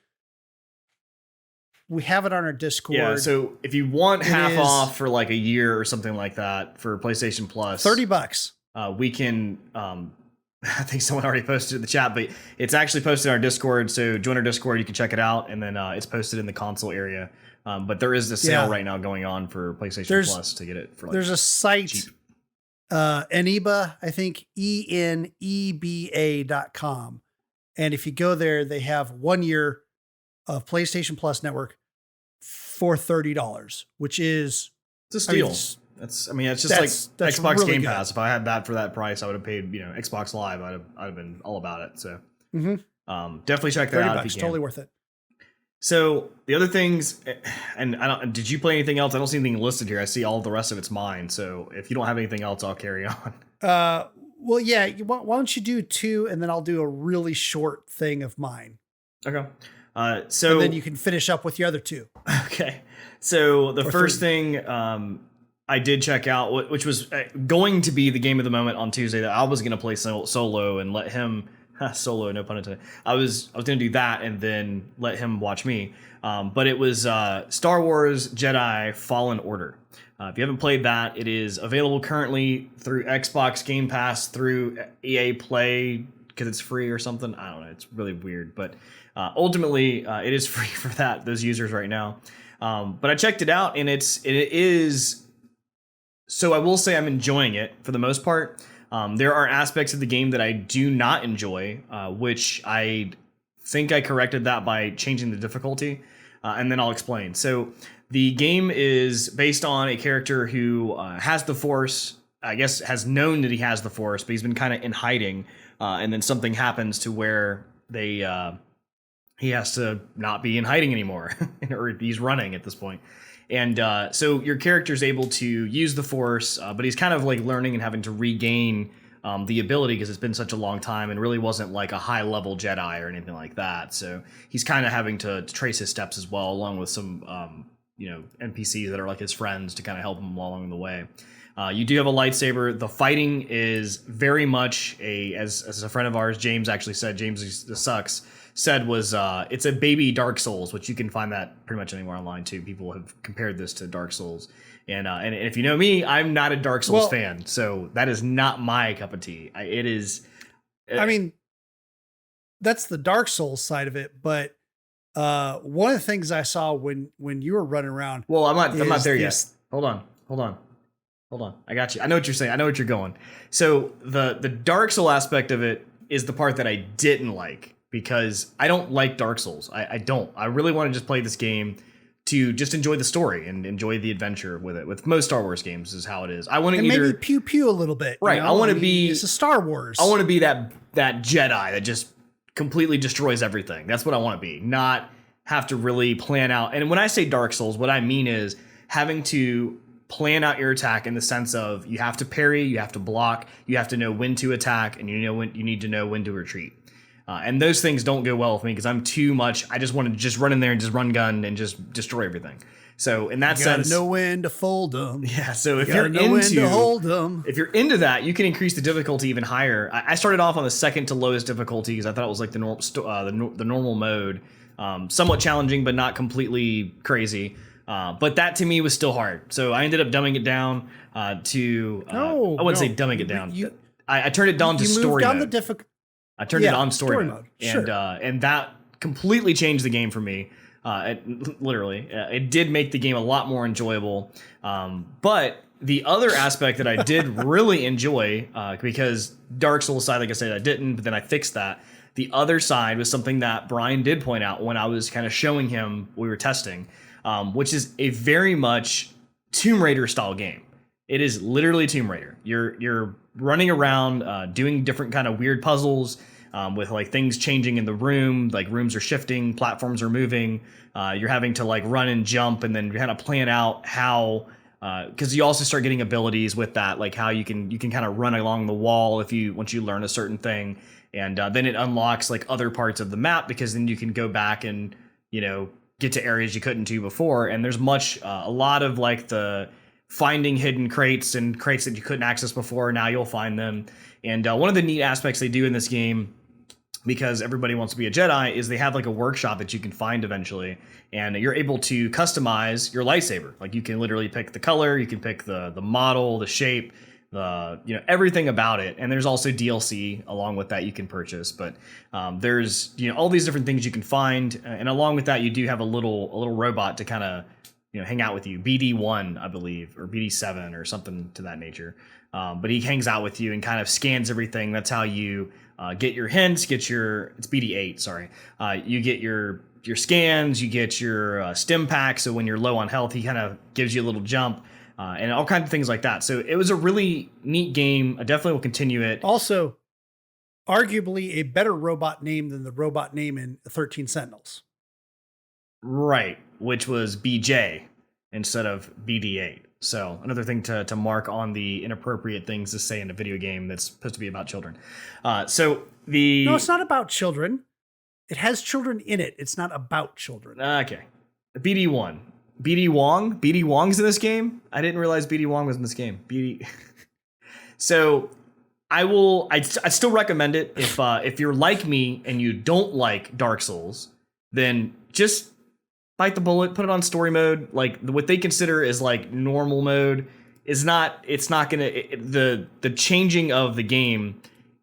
We have it on our Discord. Yeah, so if you want half off for a year or something like that for PlayStation Plus, $30. We can. I think someone already posted it in the chat, but it's actually posted on our Discord. So join our Discord, you can check it out, and then it's posted in the console area. But there is a sale right now going on for PlayStation Plus to get it for there's a site, cheap. Eneba, I think ENEBA.com, and if you go there, they have 1 year of PlayStation Plus Network for $30, which is it's a steal. It's just like Xbox really Game good. Pass. If I had that for that price, I would have paid Xbox Live. I'd have been all about it. So definitely check that out. $30, if you can. totally worth it. So the other things, and I don't. Did you play anything else? I don't see anything listed here. I see all the rest of it's mine. So if you don't have anything else, I'll carry on. Uh, well, yeah. Why don't you do two, and then I'll do a really short thing of mine, Okay. and then you can finish up with your other two. Okay. So the Or first three. thing I did check out, which was going to be the game of the moment on Tuesday, that I was going to play solo and let him solo, no pun intended. I was going to do that and then let him watch me. But it was Star Wars Jedi Fallen Order. If you haven't played that, it is available currently through Xbox Game Pass, through EA Play, because it's free or something. I don't know. It's really weird, but ultimately it is free for those users right now. But I checked it out, and it is. So I will say I'm enjoying it for the most part. There are aspects of the game that I do not enjoy, which I think I corrected that by changing the difficulty, and then I'll explain. So the game is based on a character who has the Force. I guess has known that he has the Force, but he's been kind of in hiding, and then something happens to where he has to not be in hiding anymore, or he's running at this point. And so your character's able to use the Force, but he's kind of like learning and having to regain the ability because it's been such a long time and really wasn't like a high level Jedi or anything like that. So he's kind of having to trace his steps as well, along with some NPCs that are like his friends to kind of help him along the way. You do have a lightsaber. The fighting is very much as a friend of ours, James actually said, James sucks, said was it's a baby Dark Souls, which you can find that pretty much anywhere online too. People have compared this to Dark Souls, and if you know me, I'm not a Dark Souls fan, so that is not my cup of tea. It is. I mean, that's the Dark Souls side of it, but one of the things I saw when you were running around. Well, I'm not there yet. Hold on. I got you. I know what you're saying. I know what you're going. So the Dark Soul aspect of it is the part that I didn't like, because I don't like Dark Souls. I don't. I really want to just play this game to just enjoy the story and enjoy the adventure with it. With most Star Wars games is how it is. I want to maybe pew pew a little bit. Right. I want to be. It's a Star Wars. I want to be that Jedi that just completely destroys everything. That's what I want to be. Not have to really plan out. And when I say Dark Souls, what I mean is having to plan out your attack in the sense of you have to parry, you have to block, you have to know when to attack, and you need to know when to retreat. And those things don't go well with me because I'm too much. I just want to just run in there and just run gun and just destroy everything. So in that sense, know when to fold them. Yeah. So if you're into that, you can increase the difficulty even higher. I started off on the second to lowest difficulty because I thought it was like the normal mode, somewhat challenging but not completely crazy. But that to me was still hard. So I ended up dumbing it down to. I wouldn't say dumbing it down. I turned it down to story mode. I turned it on story mode. Sure. And that completely changed the game for me. It did make the game a lot more enjoyable. But the other aspect that I did really enjoy, because Dark Souls side, like I said, I didn't, but then I fixed that. The other side was something that Brian did point out when I was kind of showing him we were testing, which is a very much Tomb Raider style game. It is literally Tomb Raider. You're running around doing different kind of weird puzzles with like things changing in the room, like rooms are shifting, platforms are moving. You're having to like run and jump, and then kind of plan out how, because you also start getting abilities with that, like how you can kind of run along the wall once you learn a certain thing, and then it unlocks like other parts of the map, because then you can go back and get to areas you couldn't do before. And there's a lot of like the finding hidden crates and crates that you couldn't access before. Now you'll find them. And one of the neat aspects they do in this game, because everybody wants to be a Jedi, is they have like a workshop that you can find eventually, and you're able to customize your lightsaber. Like you can literally pick the color, you can pick the model, the shape, everything about it. And there's also DLC along with that you can purchase. But there's all these different things you can find, and along with that you do have a little robot to kind of hang out with you. BD1, I believe, or BD7 or something to that nature. But he hangs out with you and kind of scans everything. That's how you get your hints, it's BD8, sorry. You get your scans, you get your stim pack, so when you're low on health, he kind of gives you a little jump, and all kinds of things like that. So it was a really neat game. I definitely will continue it. Also, arguably a better robot name than the robot name in 13 Sentinels. Right, which was BJ instead of BD8. So another thing to mark on the inappropriate things to say in a video game that's supposed to be about children. So the No, it's not about children. It has children in it. It's not about children. okay, BD1, BD Wong, BD Wong's in this game. I didn't realize BD Wong was in this game. BD. So I'd still recommend it if you're like me and you don't like Dark Souls, then just bite the bullet, put it on story mode. Like what they consider is like normal mode is not. It's not gonna the changing of the game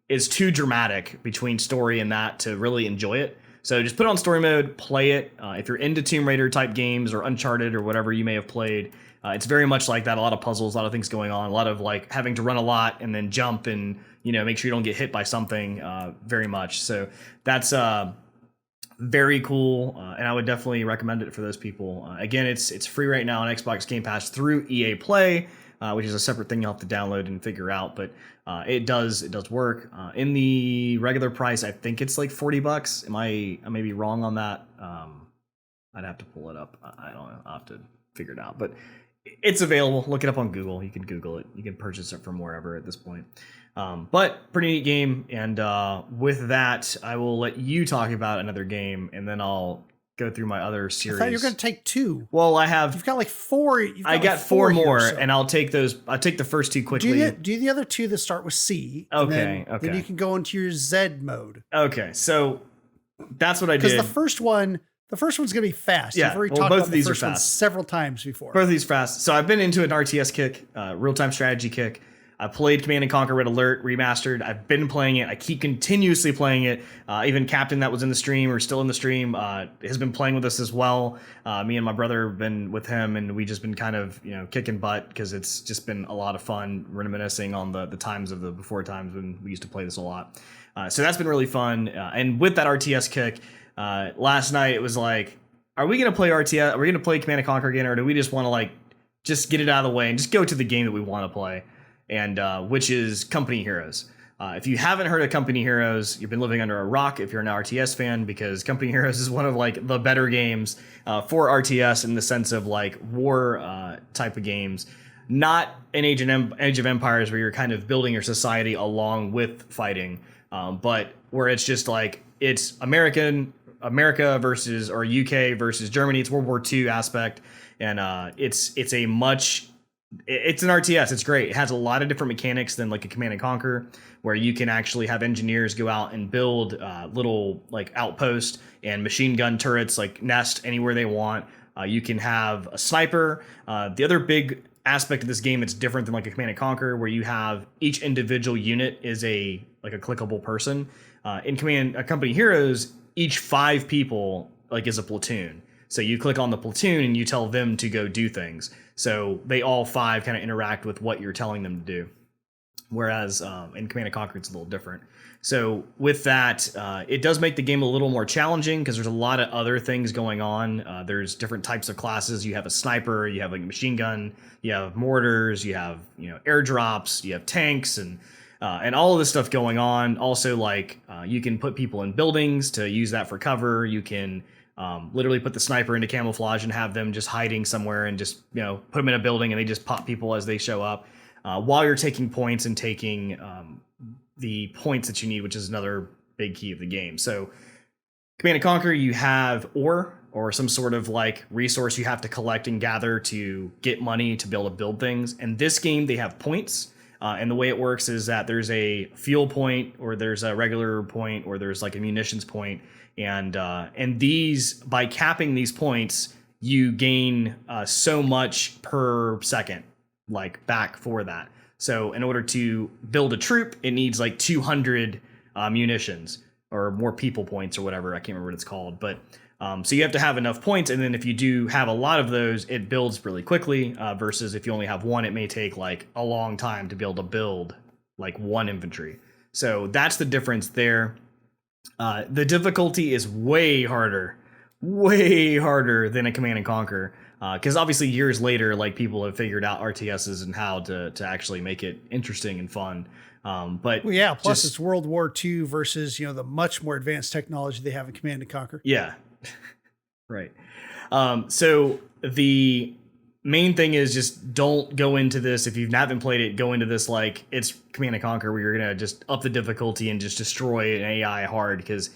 is too dramatic between story and that to really enjoy it. So just put it on story mode, play it. If you're into Tomb Raider type games or Uncharted or whatever you may have played, it's very much like that. A lot of puzzles, a lot of things going on, a lot of like having to run a lot and then jump and make sure you don't get hit by something. Very much. So that's very cool, and I would definitely recommend it for those people. Again, it's free right now on Xbox Game Pass through EA Play, which is a separate thing you'll have to download and figure out. But it does work. In the regular price, I think it's like $40. I may be wrong on that. I'd have to pull it up. I don't know. I'll have to figure it out. But it's available. Look it up on Google. You can Google it. You can purchase it from wherever at this point. But pretty neat game. And with that, I will let you talk about another game, and then I'll go through my other series. I thought you were going to take two. Well, You've got like four. I got four more, and I'll take those. I'll take the first two quickly. Do the other two that start with C. Okay. Then you can go into your Z mode. Okay. So that's what I did. Because the first one's going to be fast. Yeah. You've already talked both about of these the are first one fast several times before. Both of these fast. So I've been into an RTS kick, real-time strategy kick. I played Command & Conquer Red Alert Remastered. I've been playing it. I keep continuously playing it. Even Captain that was in the stream or still in the stream has been playing with us as well. Me and my brother have been with him, and we just been kind of kicking butt because it's just been a lot of fun reminiscing on the times of the before times when we used to play this a lot. So that's been really fun. And with that RTS kick, last night it was like, are we going to play RTS? Are we going to play Command & Conquer again, or do we just want to like just get it out of the way and just go to the game that we want to play? And which is Company Heroes. If you haven't heard of Company Heroes, you've been living under a rock if you're an RTS fan, because Company Heroes is one of like the better games for RTS in the sense of like war type of games. Not an Age of Empires where you're kind of building your society along with fighting, but where it's just like it's America versus or UK versus Germany. It's World War II aspect, and it's an RTS. It's great. It has a lot of different mechanics than like a Command & Conquer, where you can actually have engineers go out and build little like outposts and machine gun turrets, like nest anywhere they want. You can have a sniper. The other big aspect of this game that's different than like a Command & Conquer, where you have each individual unit is a clickable person. In Company Heroes, each 5 people like is a platoon. So you click on the platoon and you tell them to go do things. So they all 5 kind of interact with what you're telling them to do. Whereas in Command & Conquer, it's a little different. So with that, it does make the game a little more challenging because there's a lot of other things going on. There's different types of classes. You have a sniper, you have like a machine gun, you have mortars, you have airdrops, you have tanks, and all of this stuff going on. Also, like you can put people in buildings to use that for cover. You can literally put the sniper into camouflage and have them just hiding somewhere and just put them in a building and they just pop people as they show up while you're taking points and taking the points that you need, which is another big key of the game. So Command & Conquer, you have ore or some sort of like resource you have to collect and gather to get money to be able to build things. And this game, they have points. And the way it works is that there's a fuel point, or there's a regular point, or there's like a munitions point. And these, by capping these points, you gain so much per second, like back for that. So in order to build a troop, it needs like 200 munitions or more people points or whatever. I can't remember what it's called, but so you have to have enough points. And then if you do have a lot of those, it builds really quickly versus if you only have one, it may take like a long time to be able to build like one infantry. So that's the difference there. The difficulty is way harder than a Command & Conquer. Because obviously years later, like people have figured out RTSs and how to actually make it interesting and fun. But well, yeah, plus it's World War II versus the much more advanced technology they have in Command & Conquer. Yeah. Right. So the main thing is just don't go into this. If you've not been played it, go into this like it's Command and Conquer, where you're gonna just up the difficulty and just destroy an AI hard, because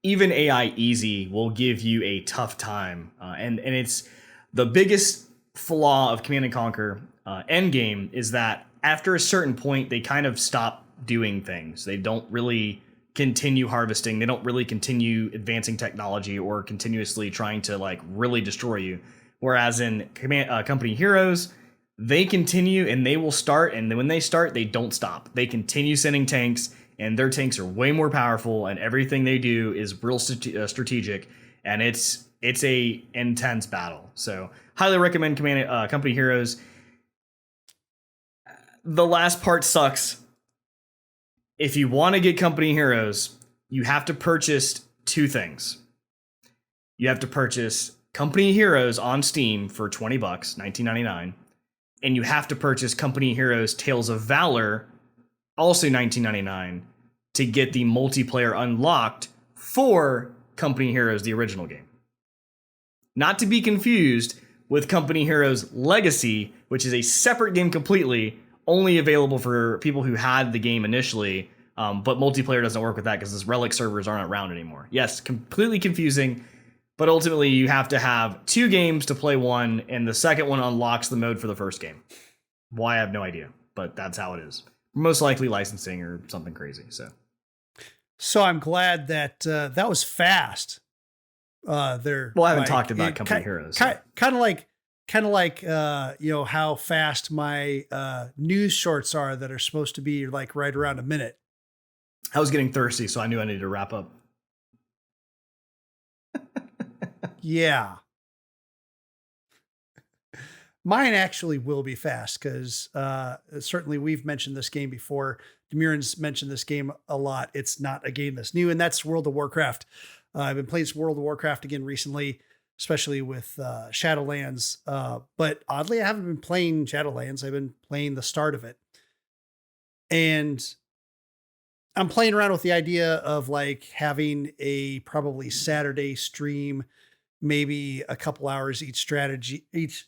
even AI easy will give you a tough time. And it's the biggest flaw of Command and Conquer Endgame is that after a certain point, they kind of stop doing things. They don't really continue harvesting. They don't really continue advancing technology or continuously trying to like really destroy you. Whereas in Company Heroes, they continue and they will start. And when they start, they don't stop. They continue sending tanks, and their tanks are way more powerful, and everything they do is real strategic. And it's a intense battle. So highly recommend Company Heroes. The last part sucks. If you want to get Company Heroes, you have to purchase two things. You have to purchase Company Heroes on Steam for $20, $19.99, and you have to purchase Company Heroes Tales of Valor, also $19.99, to get the multiplayer unlocked for Company Heroes, the original game. Not to be confused with Company Heroes Legacy, which is a separate game completely, only available for people who had the game initially, but multiplayer doesn't work with that because those Relic servers aren't around anymore. Yes, completely confusing, but ultimately you have to have two games to play one, and the second one unlocks the mode for the first game. Why, I have no idea, but that's how it is. Most likely licensing or something crazy. So I'm glad that that was fast. There. Well, I haven't talked about Company Heroes. Kind of like how fast my news shorts are that are supposed to be like right around a minute. I was getting thirsty, so I knew I needed to wrap up. Yeah. Mine actually will be fast because certainly we've mentioned this game before. Demiran's mentioned this game a lot. It's not a game that's new, and that's World of Warcraft. I've been playing World of Warcraft again recently, especially with Shadowlands. But oddly, I haven't been playing Shadowlands. I've been playing the start of it. And I'm playing around with the idea of like having a probably Saturday stream, maybe a couple hours each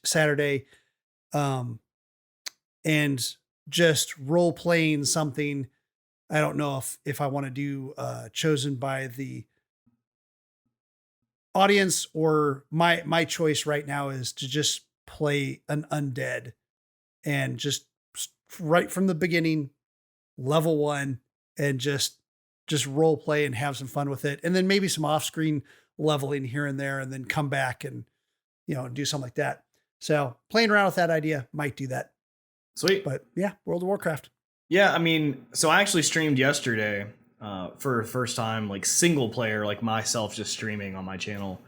Saturday. And just role playing something. I don't know if I want to do chosen by the audience, or my choice right now is to just play an undead and just right from the beginning, level 1, and just role play and have some fun with it. And then maybe some off screen leveling here and there, and then come back and, do something like that. So playing around with that idea, might do that. Sweet. But yeah, World of Warcraft. Yeah. I mean, so I actually streamed yesterday for the first time, like single player, like myself just streaming on my channel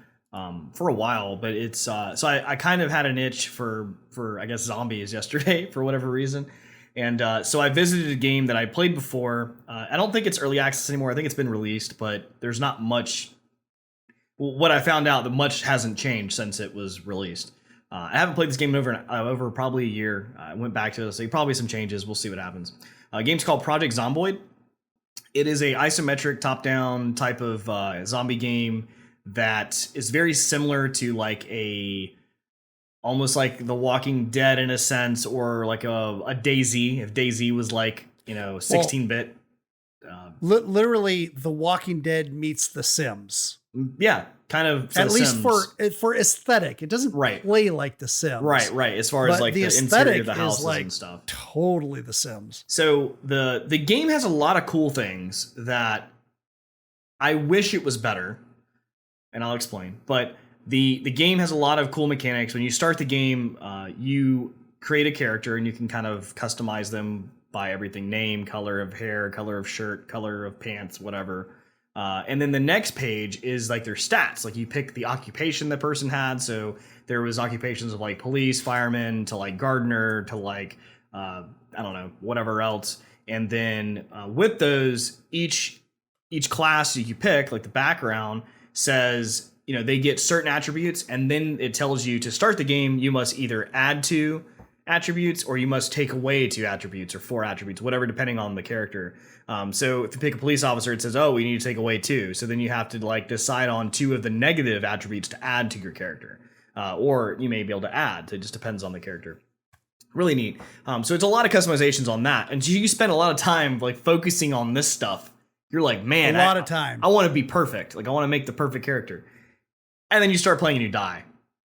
for a while. But it's so I kind of had an itch for I guess zombies yesterday for whatever reason. And so I visited a game that I played before. I don't think it's early access anymore. I think it's been released, but there's not much. What I found out, that much hasn't changed since it was released. I haven't played this game over probably a year. I went back to it, so probably some changes. We'll see what happens. Game's called Project Zomboid. It is a isometric top-down type of zombie game that is very similar to like almost like The Walking Dead in a sense, or like a DayZ. If DayZ was like 16-bit. Literally, The Walking Dead meets The Sims. Yeah, kind of. At least for aesthetic, it doesn't play like The Sims. Right. As far as like the interior of the houses and stuff, totally The Sims. So the game has a lot of cool things that I wish it was better, and I'll explain. But the game has a lot of cool mechanics. When you start the game, you create a character, and you can kind of customize them by everything: name, color of hair, color of shirt, color of pants, whatever. And then the next page is like their stats. Like you pick the occupation the person had. So there was occupations of like police, fireman, to like gardener, to like, I don't know, whatever else. And then with those, each class you pick, like the background says, they get certain attributes. And then it tells you to start the game, you must either add to, attributes, or you must take away 2 attributes or 4 attributes, whatever, depending on the character. So if you pick a police officer, it says, oh, we need to take away 2. So then you have to like decide on 2 of the negative attributes to add to your character. Or you may be able to add. It just depends on the character. Really neat. So it's a lot of customizations on that. And you spend a lot of time like focusing on this stuff. You're like, man, a lot of time. I want to be perfect. Like I want to make the perfect character. And then you start playing and you die.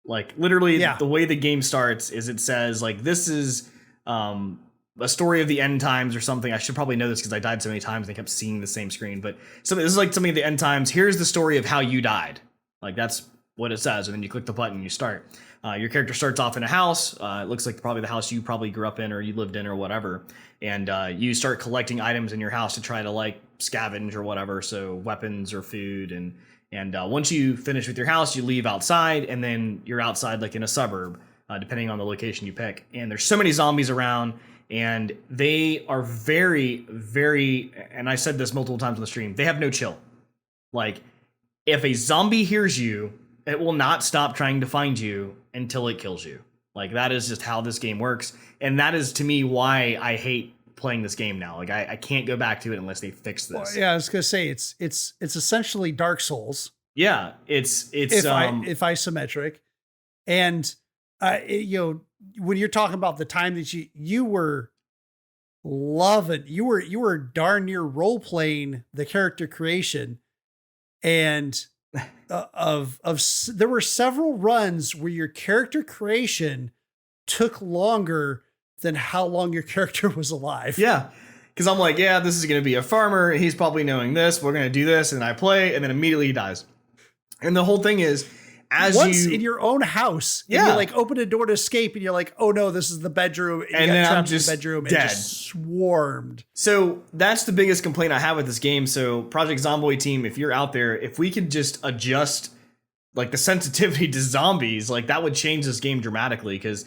Like literally the way the game starts is it says like, this is a story of the end times or something. I should probably know this because I died so many times and I kept seeing the same screen. But so this is like something of the end times. Here's the story of how you died. Like that's what it says. And then you click the button and you start. Your character starts off in a house. It looks like probably the house you probably grew up in or you lived in or whatever. And you start collecting items in your house to try to like scavenge or whatever. So weapons or food. And once you finish with your house, you leave outside and then you're outside like in a suburb, depending on the location you pick. And there's so many zombies around and they are very, very, and I said this multiple times on the stream, they have no chill. Like if a zombie hears you, it will not stop trying to find you until it kills you. Like that is just how this game works. And that is to me why I hate playing this game now. Like I can't go back to it unless they fix this. Well, yeah, I was gonna say it's essentially Dark Souls. Yeah, it's if isometric. And you know, when you're talking about the time that you were loving, you were darn near role playing the character creation, and there were several runs where your character creation took longer than how long your character was alive. Yeah. Because I'm like, yeah, this is going to be a farmer. He's probably knowing this. We're going to do this. And I play. And then immediately he dies. And the whole thing is, once in your own house, and you like open a door to escape and you're like, oh no, this is the bedroom. And then I'm just dead. And just swarmed. So that's the biggest complaint I have with this game. So Project Zomboid team, if you're out there, if we could just adjust like the sensitivity to zombies, like that would change this game dramatically. Because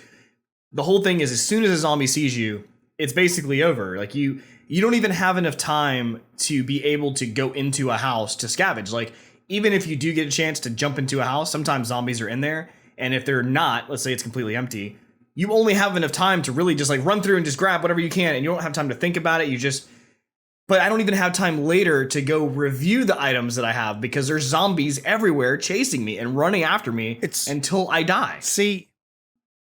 the whole thing is as soon as a zombie sees you, it's basically over. Like you don't even have enough time to be able to go into a house to scavenge. Like even if you do get a chance to jump into a house, sometimes zombies are in there. And if they're not, let's say it's completely empty, you only have enough time to really just like run through and just grab whatever you can. And you don't have time to think about it. But I don't even have time later to go review the items that I have because there's zombies everywhere chasing me and running after me until I die. See,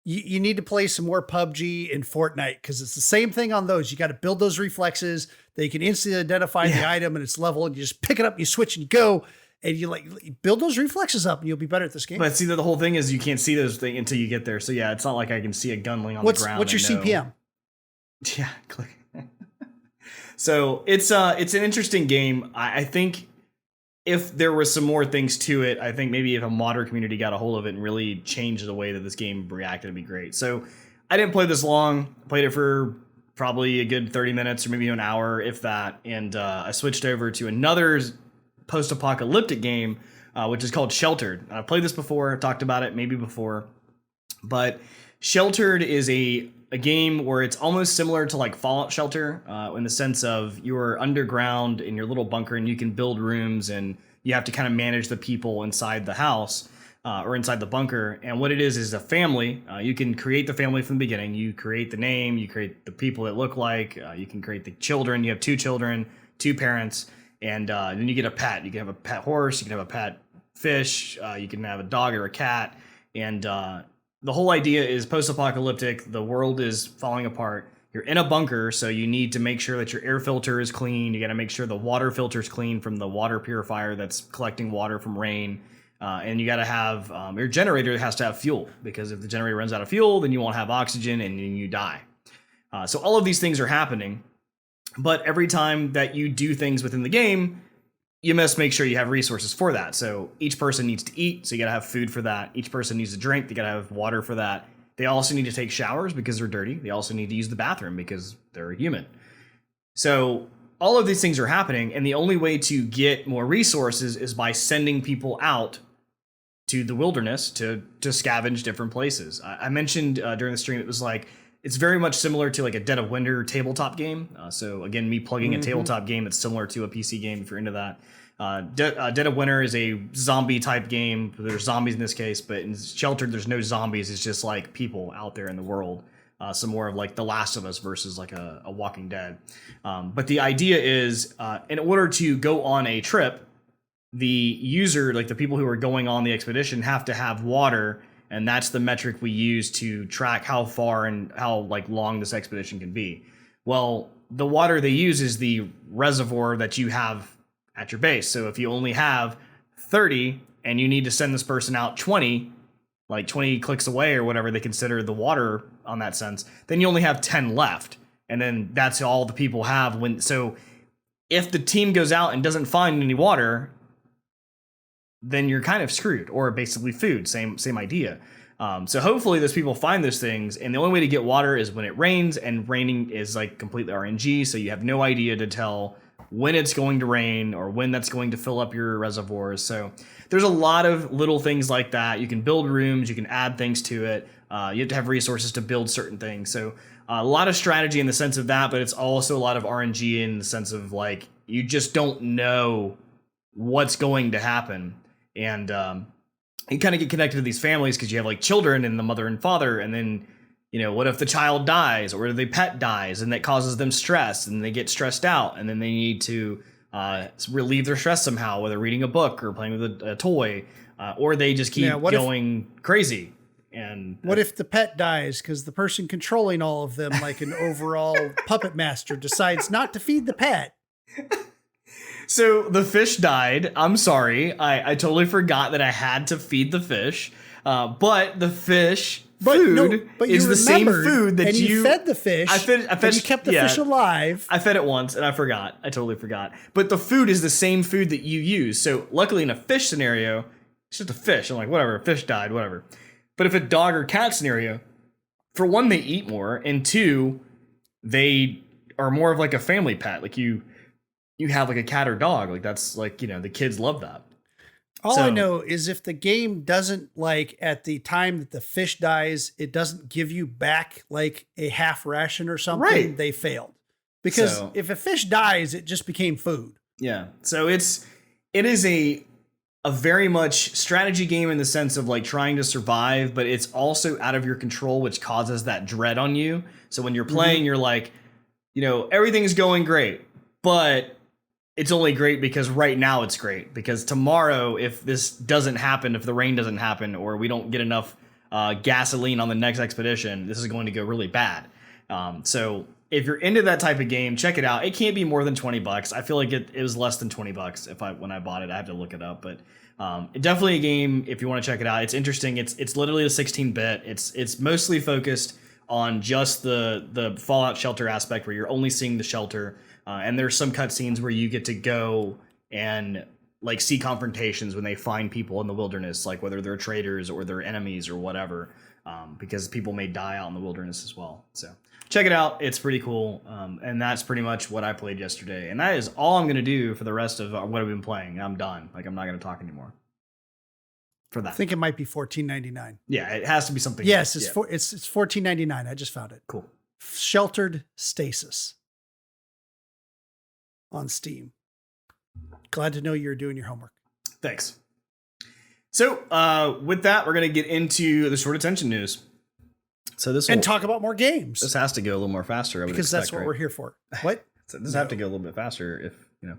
you need to play some more PUBG and Fortnite because it's the same thing on those. You got to build those reflexes. They can instantly identify the item and its level, and you just pick it up, you switch and you go. And you like build those reflexes up and you'll be better at this game. But see, the whole thing is you can't see those things until you get there. So yeah, it's not like I can see a gun laying on the ground. What's your CPM? Yeah, click. So it's an interesting game. I think if there was some more things to it, I think maybe if a modder community got a hold of it and really changed the way that this game reacted, it'd be great. So I didn't play this long. I played it for probably a good 30 minutes or maybe an hour, if that. And I switched over to another post-apocalyptic game, which is called Sheltered. I've played this before, I've talked about it maybe before, but Sheltered is a game where it's almost similar to like Fallout Shelter in the sense of you're underground in your little bunker and you can build rooms and you have to kind of manage the people inside the house or inside the bunker. And what it is a family. You can create the family from the beginning. You create the name, you create the people that look like, you can create the children. You have 2 children, 2 parents. And then you get a pet. You can have a pet horse. You can have a pet fish. You can have a dog or a cat. And the whole idea is post-apocalyptic. The world is falling apart. You're in a bunker, so you need to make sure that your air filter is clean. You got to make sure the water filter is clean from the water purifier that's collecting water from rain. And you got to have your generator has to have fuel because if the generator runs out of fuel, then you won't have oxygen and you die. So all of these things are happening. But every time that you do things within the game, you must make sure you have resources for that. So each person needs to eat, so you gotta have food for that. Each person needs to drink, they gotta have water for that. They also need to take showers because they're dirty. They also need to use the bathroom because they're human. So all of these things are happening, and the only way to get more resources is by sending people out to the wilderness to scavenge different places. I mentioned during the stream, it was like, it's very much similar to like a Dead of Winter tabletop game. So again, me plugging a tabletop game that's similar to a PC game if you're into that. Dead of Winter is a zombie type game. There's zombies in this case, but in Sheltered, there's no zombies. It's just like people out there in the world. some more of like The Last of Us versus like a Walking Dead. But the idea is, in order to go on a trip, the user, like the people who are going on the expedition, have to have water, and that's the metric we use to track how far and how like long this expedition can be. Well, the water they use is the reservoir that you have at your base. So if you only have 30 and you need to send this person out 20, like 20 clicks away or whatever they consider the water on that sense, then you only have 10 left. And then that's all the people have when. So if the team goes out and doesn't find any water, then you're kind of screwed, or basically food. Same idea. So hopefully those people find those things, and the only way to get water is when it rains, and raining is like completely RNG, so you have no idea to tell when it's going to rain or when that's going to fill up your reservoirs. So there's a lot of little things like that. You can build rooms, you can add things to it. You have to have resources to build certain things. So a lot of strategy in the sense of that, but it's also a lot of RNG in the sense of like, you just don't know what's going to happen. And you kind of get connected to these families because you have like children and the mother and father, and then, you know, what if the child dies or the pet dies, and that causes them stress, and they get stressed out, and then they need to relieve their stress somehow, whether reading a book or playing with a toy, or they just keep going crazy. And what if the pet dies because the person controlling all of them, like an overall puppet master, decides not to feed the pet? So the fish died. I'm sorry. I totally forgot that I had to feed the fish. But the fish food is the same food that you fed the fish. I fed, and you kept the fish alive. I fed it once and I forgot. I totally forgot. But the food is the same food that you use. So luckily in a fish scenario, it's just a fish. I'm like, whatever, a fish died, whatever. But if a dog or cat scenario, for one, they eat more, and two, they are more of like a family pet. Like you have like a cat or dog, like that's like, you know, the kids love that. All I know is if the game doesn't, like, at the time that the fish dies, it doesn't give you back like a half ration or something, right, they failed. Because if a fish dies, it just became food. Yeah. So it is a very much strategy game in the sense of like trying to survive, but it's also out of your control, which causes that dread on you. So when you're playing, you're like, you know, everything's going great, but it's only great because right now it's great. Because tomorrow, if this doesn't happen, if the rain doesn't happen, or we don't get enough gasoline on the next expedition, this is going to go really bad. So if you're into that type of game, check it out. It can't be more than $20. I feel like it was less than $20 when I bought it. I have to look it up, but definitely a game if you want to check it out. It's interesting. It's literally a 16-bit. It's mostly focused on just the Fallout shelter aspect, where you're only seeing the shelter. And there's some cutscenes where you get to go and like see confrontations when they find people in the wilderness, like whether they're traders or they're enemies or whatever, because people may die out in the wilderness as well. So check it out. It's pretty cool. And that's pretty much what I played yesterday. And that is all I'm going to do for the rest of what I've been playing. I'm done. Like, I'm not going to talk anymore for that. I think it might be $14.99. Yeah, it has to be something. Yes, it's $14.99. I just found it. Cool. Sheltered Stasis on Steam. Glad to know you're doing your homework. Thanks. So with that, we're going to get into the short attention news. So talk about more games. This has to go a little more faster, because that's what we're here for. What? So this have to go a little bit faster, if you know.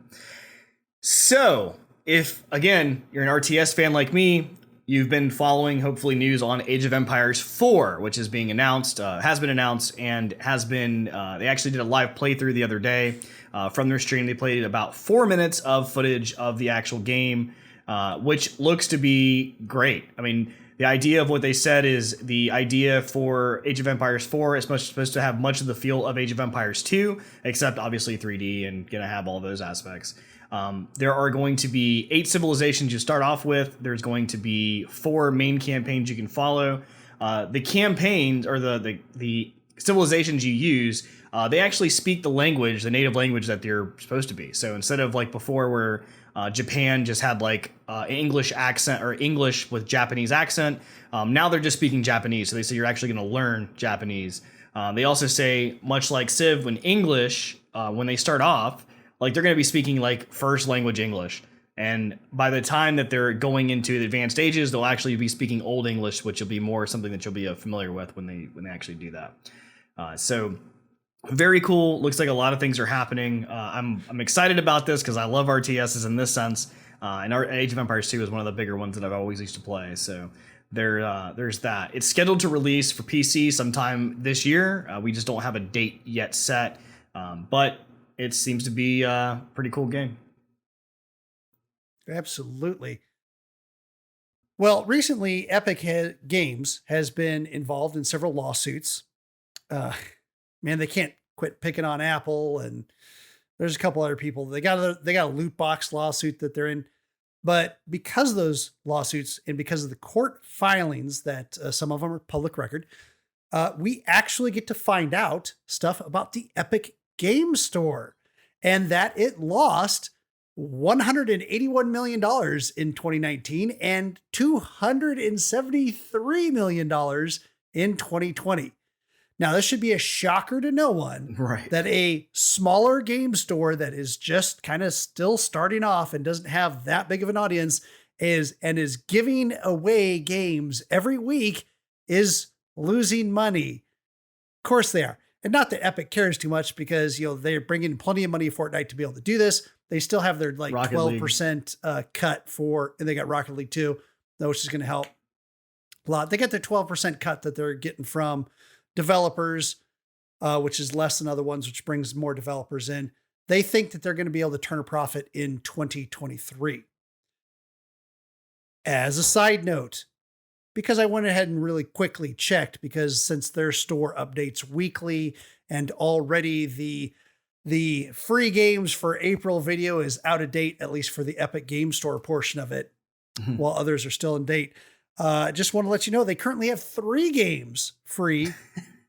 So if again you're an RTS fan like me, you've been following hopefully news on Age of Empires 4, which is being announced, has been announced, and has been. They actually did a live playthrough the other day. From their stream, they played about 4 minutes of footage of the actual game, which looks to be great. I mean, the idea of what they said is the idea for Age of Empires 4 is supposed to have much of the feel of Age of Empires 2, except obviously 3D and going to have all those aspects. There are going to be 8 civilizations you start off with. There's going to be 4 main campaigns you can follow. The campaigns, or the civilizations you use, they actually speak the language, the native language that they're supposed to be. So instead of like before where Japan just had like English accent or English with Japanese accent, now they're just speaking Japanese. So they say you're actually going to learn Japanese. They also say, much like Civ, when English, when they start off, like they're going to be speaking like first language English. And by the time that they're going into the advanced ages, they'll actually be speaking Old English, which will be more something that you'll be familiar with when they actually do that. So very cool. Looks like a lot of things are happening. I'm excited about this because I love RTSs in this sense. And our Age of Empires 2 is one of the bigger ones that I've always used to play. So there's that. It's scheduled to release for PC sometime this year. We just don't have a date yet set, but it seems to be a pretty cool game. Absolutely. Well, recently, Epic Games has been involved in several lawsuits. Man, they can't quit picking on Apple, and there's a couple other people. They got a loot box lawsuit that they're in. But because of those lawsuits and because of the court filings that some of them are public record, we actually get to find out stuff about the Epic Game Store and that it lost $181 million in 2019 and $273 million in 2020. Now, this should be a shocker to no one, right, that a smaller game store that is just kind of still starting off and doesn't have that big of an audience is giving away games every week is losing money. Of course they are. And not that Epic cares too much because, they're bringing plenty of money to Fortnite to be able to do this. They still have their like Rocket 12% cut and they got Rocket League too, which is going to help a lot. They get their 12% cut that they're getting from developers, which is less than other ones, which brings more developers in. They think that they're going to be able to turn a profit in 2023. As a side note, because I went ahead and really quickly checked, because since their store updates weekly and already the free games for April video is out of date, at least for the Epic Game Store portion of it, while others are still in date. Just want to let you know they currently have 3 games free.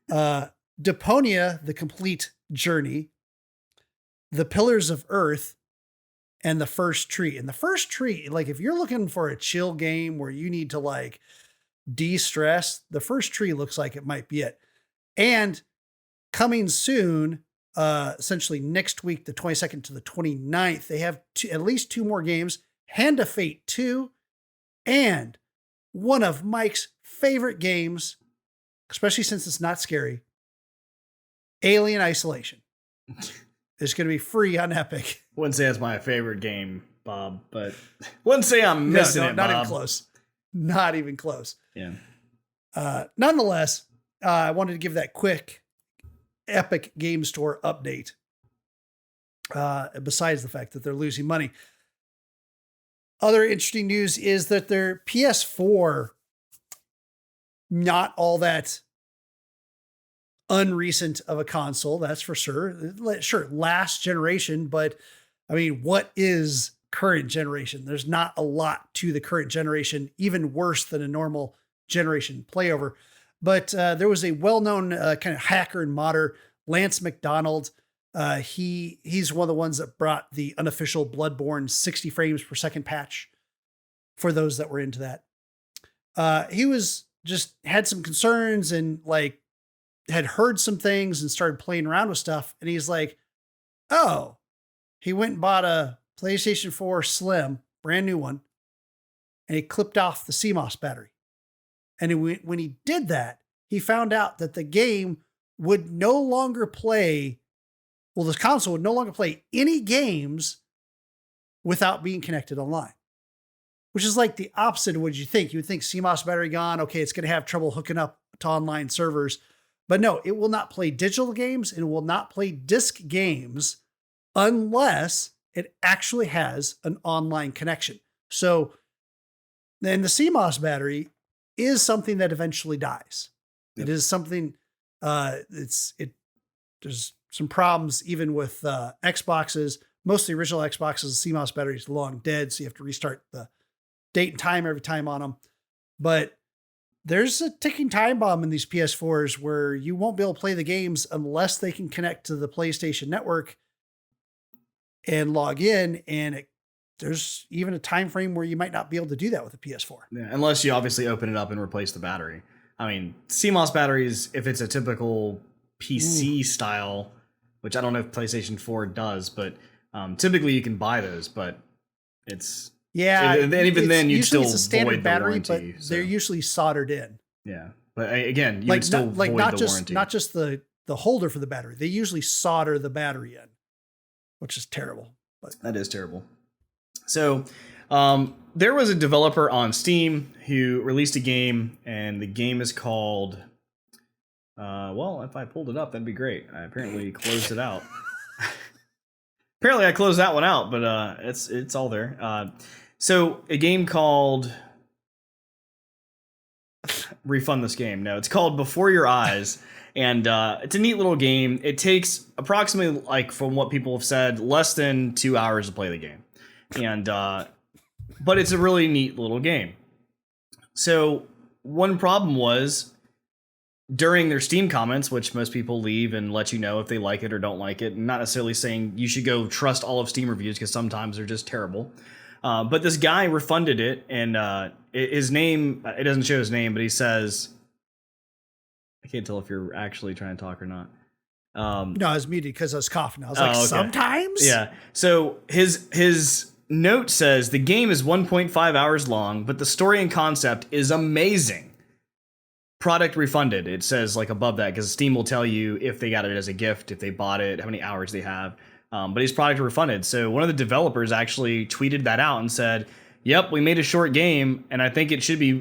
Deponia, The Complete Journey, The Pillars of Earth, and The First Tree. And The First Tree, like if you're looking for a chill game where you need to like de-stress, The First Tree looks like it might be it. And coming soon, essentially next week, the 22nd to the 29th, they have at least 2 more games, Hand of Fate 2, and one of Mike's favorite games, especially since it's not scary, Alien Isolation. It's going to be free on Epic. Wouldn't say it's my favorite game, Bob, but wouldn't say I'm missing it, not Bob. even close. Not even close. Yeah. Nonetheless, I wanted to give that quick Epic Game Store update. Besides the fact that they're losing money. Other interesting news is that their PS4, not all that unrecent of a console, that's for sure. Sure, last generation, but I mean, what is current generation? There's not a lot to the current generation, even worse than a normal generation playover. But there was a well-known kind of hacker and modder, Lance McDonald. He's one of the ones that brought the unofficial Bloodborne 60 frames per second patch for those that were into that. He was just had some concerns and like had heard some things and started playing around with stuff. And he's like, oh, he went and bought a PlayStation 4 Slim, brand new one, and he clipped off the CMOS battery. And when he did that, he found out that the game would no longer play. Well, this console would no longer play any games without being connected online, which is like the opposite of what you think. You would think CMOS battery gone. Okay, it's going to have trouble hooking up to online servers. But no, it will not play digital games and it will not play disc games unless it actually has an online connection. So then the CMOS battery is something that eventually dies. Yep. It is something, there's some problems even with Xboxes. Most of the original Xboxes, the CMOS battery is long dead, so you have to restart the date and time every time on them. But there's a ticking time bomb in these PS4s where you won't be able to play the games unless they can connect to the PlayStation Network and log in. And there's even a time frame where you might not be able to do that with a PS4. Yeah, unless you obviously open it up and replace the battery. I mean, CMOS batteries, if it's a typical PC style, which I don't know if PlayStation 4 does, but typically you can buy those, but it's... Yeah, and even then you'd still it's a standard void battery, the warranty. But they're usually soldered in. Yeah, but again, you like would still not, like void not the just warranty. not just the the holder for the battery. They usually solder the battery in, which is terrible. But that is terrible. So there was a developer on Steam who released a game, and the game is called, well, if I pulled it up, that'd be great. I apparently closed it out. Apparently I closed that one out, but it's all there. So a game called Refund This Game. No, it's called Before Your Eyes. And it's a neat little game. It takes approximately, like, from what people have said, less than 2 hours to play the game. And but it's a really neat little game. So one problem was, during their Steam comments, which most people leave and let you know if they like it or don't like it, and not necessarily saying you should go trust all of Steam reviews, because sometimes they're just terrible. But this guy refunded it, and his name, it doesn't show his name, but he says, I can't tell if you're actually trying to talk or not. No, I was muted because I was coughing. I was like, okay. Sometimes? Yeah. So his note says, the game is 1.5 hours long, but the story and concept is amazing. Product refunded. It says, like, above that, because Steam will tell you if they got it as a gift, if they bought it, how many hours they have. But his product refunded. So one of the developers actually tweeted that out and said, yep, we made a short game, and I think it should be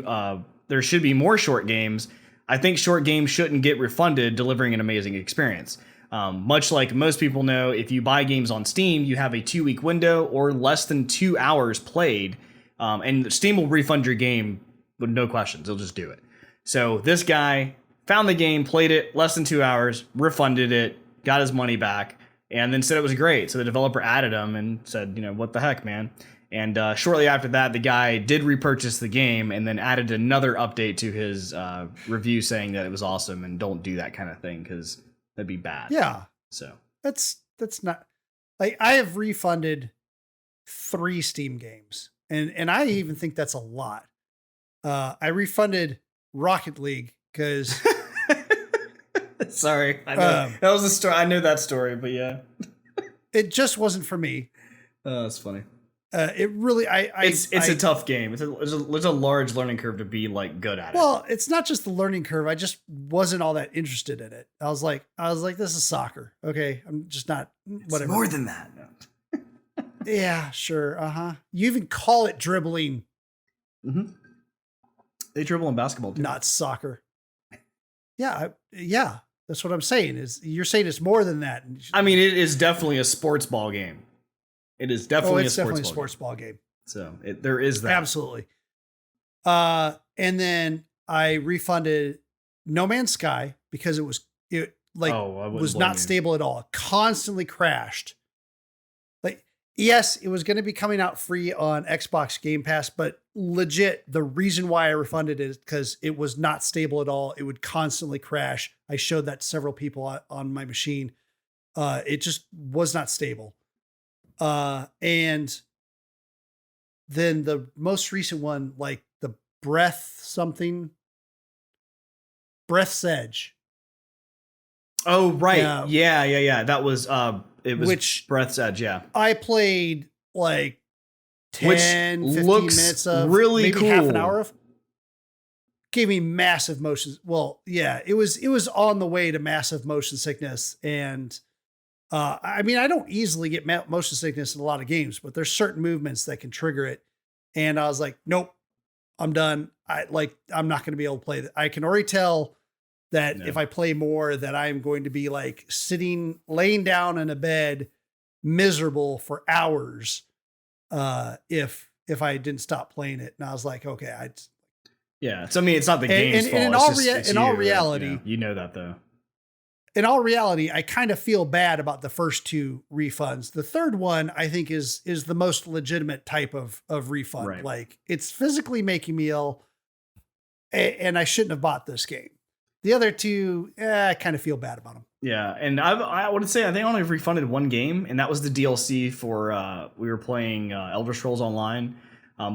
there should be more short games. I think short games shouldn't get refunded, delivering an amazing experience. Much like most people know, if you buy games on Steam, you have a 2-week window or less than 2 hours played, and Steam will refund your game with no questions. They'll just do it. So this guy found the game, played it, less than 2 hours, refunded it, got his money back, and then said it was great. So the developer added him and said, you know, what the heck, man? And shortly after that, the guy did repurchase the game and then added another update to his review saying that it was awesome and don't do that kind of thing because that'd be bad. Yeah. So that's not, like, I have refunded 3 Steam games, and I even think that's a lot. I refunded Rocket League because sorry, I know that was a story. I know that story, but yeah, it just wasn't for me. Oh, that's funny. It really, it's a tough game. It's a large learning curve to be, like, good at it. Well, it's not just the learning curve. I just wasn't all that interested in it. I was like, this is soccer. Okay, I'm just not. Whatever. It's more than that. Yeah, sure. You even call it dribbling. Mm-hmm. They dribble in basketball too. Not soccer. Yeah, yeah. That's what I'm saying. Is you're saying it's more than that? I mean, it is definitely a sports ball game. It is definitely a sports ball game. So there is that. Absolutely. And then I refunded No Man's Sky because it was not stable at all. It constantly crashed. Like, yes, it was going to be coming out free on Xbox Game Pass, but legit, the reason why I refunded it is because it was not stable at all. It would constantly crash. I showed that to several people on my machine. It just was not stable. And then the most recent one, like the Breath's Edge. Oh, right. Yeah. That was, it was Breath's Edge. Yeah. I played like 10, 15 minutes of really maybe cool. Half an hour of, gave me massive motion. Well, yeah, it was on the way to massive motion sickness. And, I mean, I don't easily get motion sickness in a lot of games, but there's certain movements that can trigger it. And I was like, nope, I'm done. I'm not going to be able to play that. I can already tell that if I play more, that I'm going to be like laying down in a bed, miserable for hours. If I didn't stop playing it. And I was like, okay, yeah. So I mean, it's not the game's fault. In all reality, you know that though. In all reality, I kind of feel bad about the first 2 refunds. The third one, I think, is the most legitimate type of refund. Right. Like, it's physically making me ill, and I shouldn't have bought this game. The other 2, I kind of feel bad about them. Yeah, and I would say I think I only refunded 1 game, and that was the DLC for we were playing Elder Scrolls Online.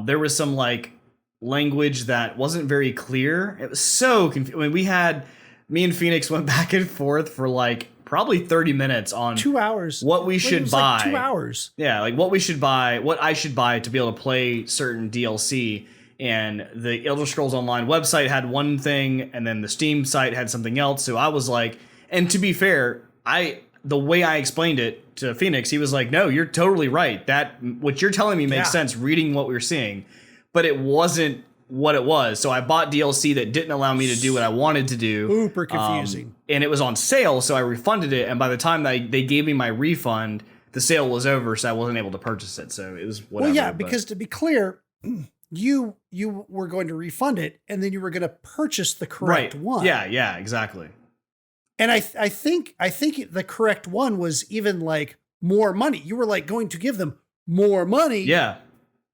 There was some like language that wasn't very clear. It was so confusing. I mean, me and Phoenix went back and forth for like probably 30 minutes on 2 hours. What we should buy. Like 2 hours. Yeah, like what we should buy, what I should buy to be able to play certain DLC. And the Elder Scrolls Online website had one thing, and then the Steam site had something else. So I was like, And to be fair, the way I explained it to Phoenix, he was like, no, you're totally right. That what you're telling me makes sense reading what we're seeing, but it wasn't what it was. So I bought DLC that didn't allow me to do what I wanted to do. Super confusing. And it was on sale, so I refunded it. And by the time they gave me my refund, the sale was over, so I wasn't able to purchase it. So it was whatever. Well, yeah, because to be clear, you were going to refund it, and then you were going to purchase the correct one. Yeah, exactly. And I think the correct one was even like more money. You were like going to give them more money. Yeah.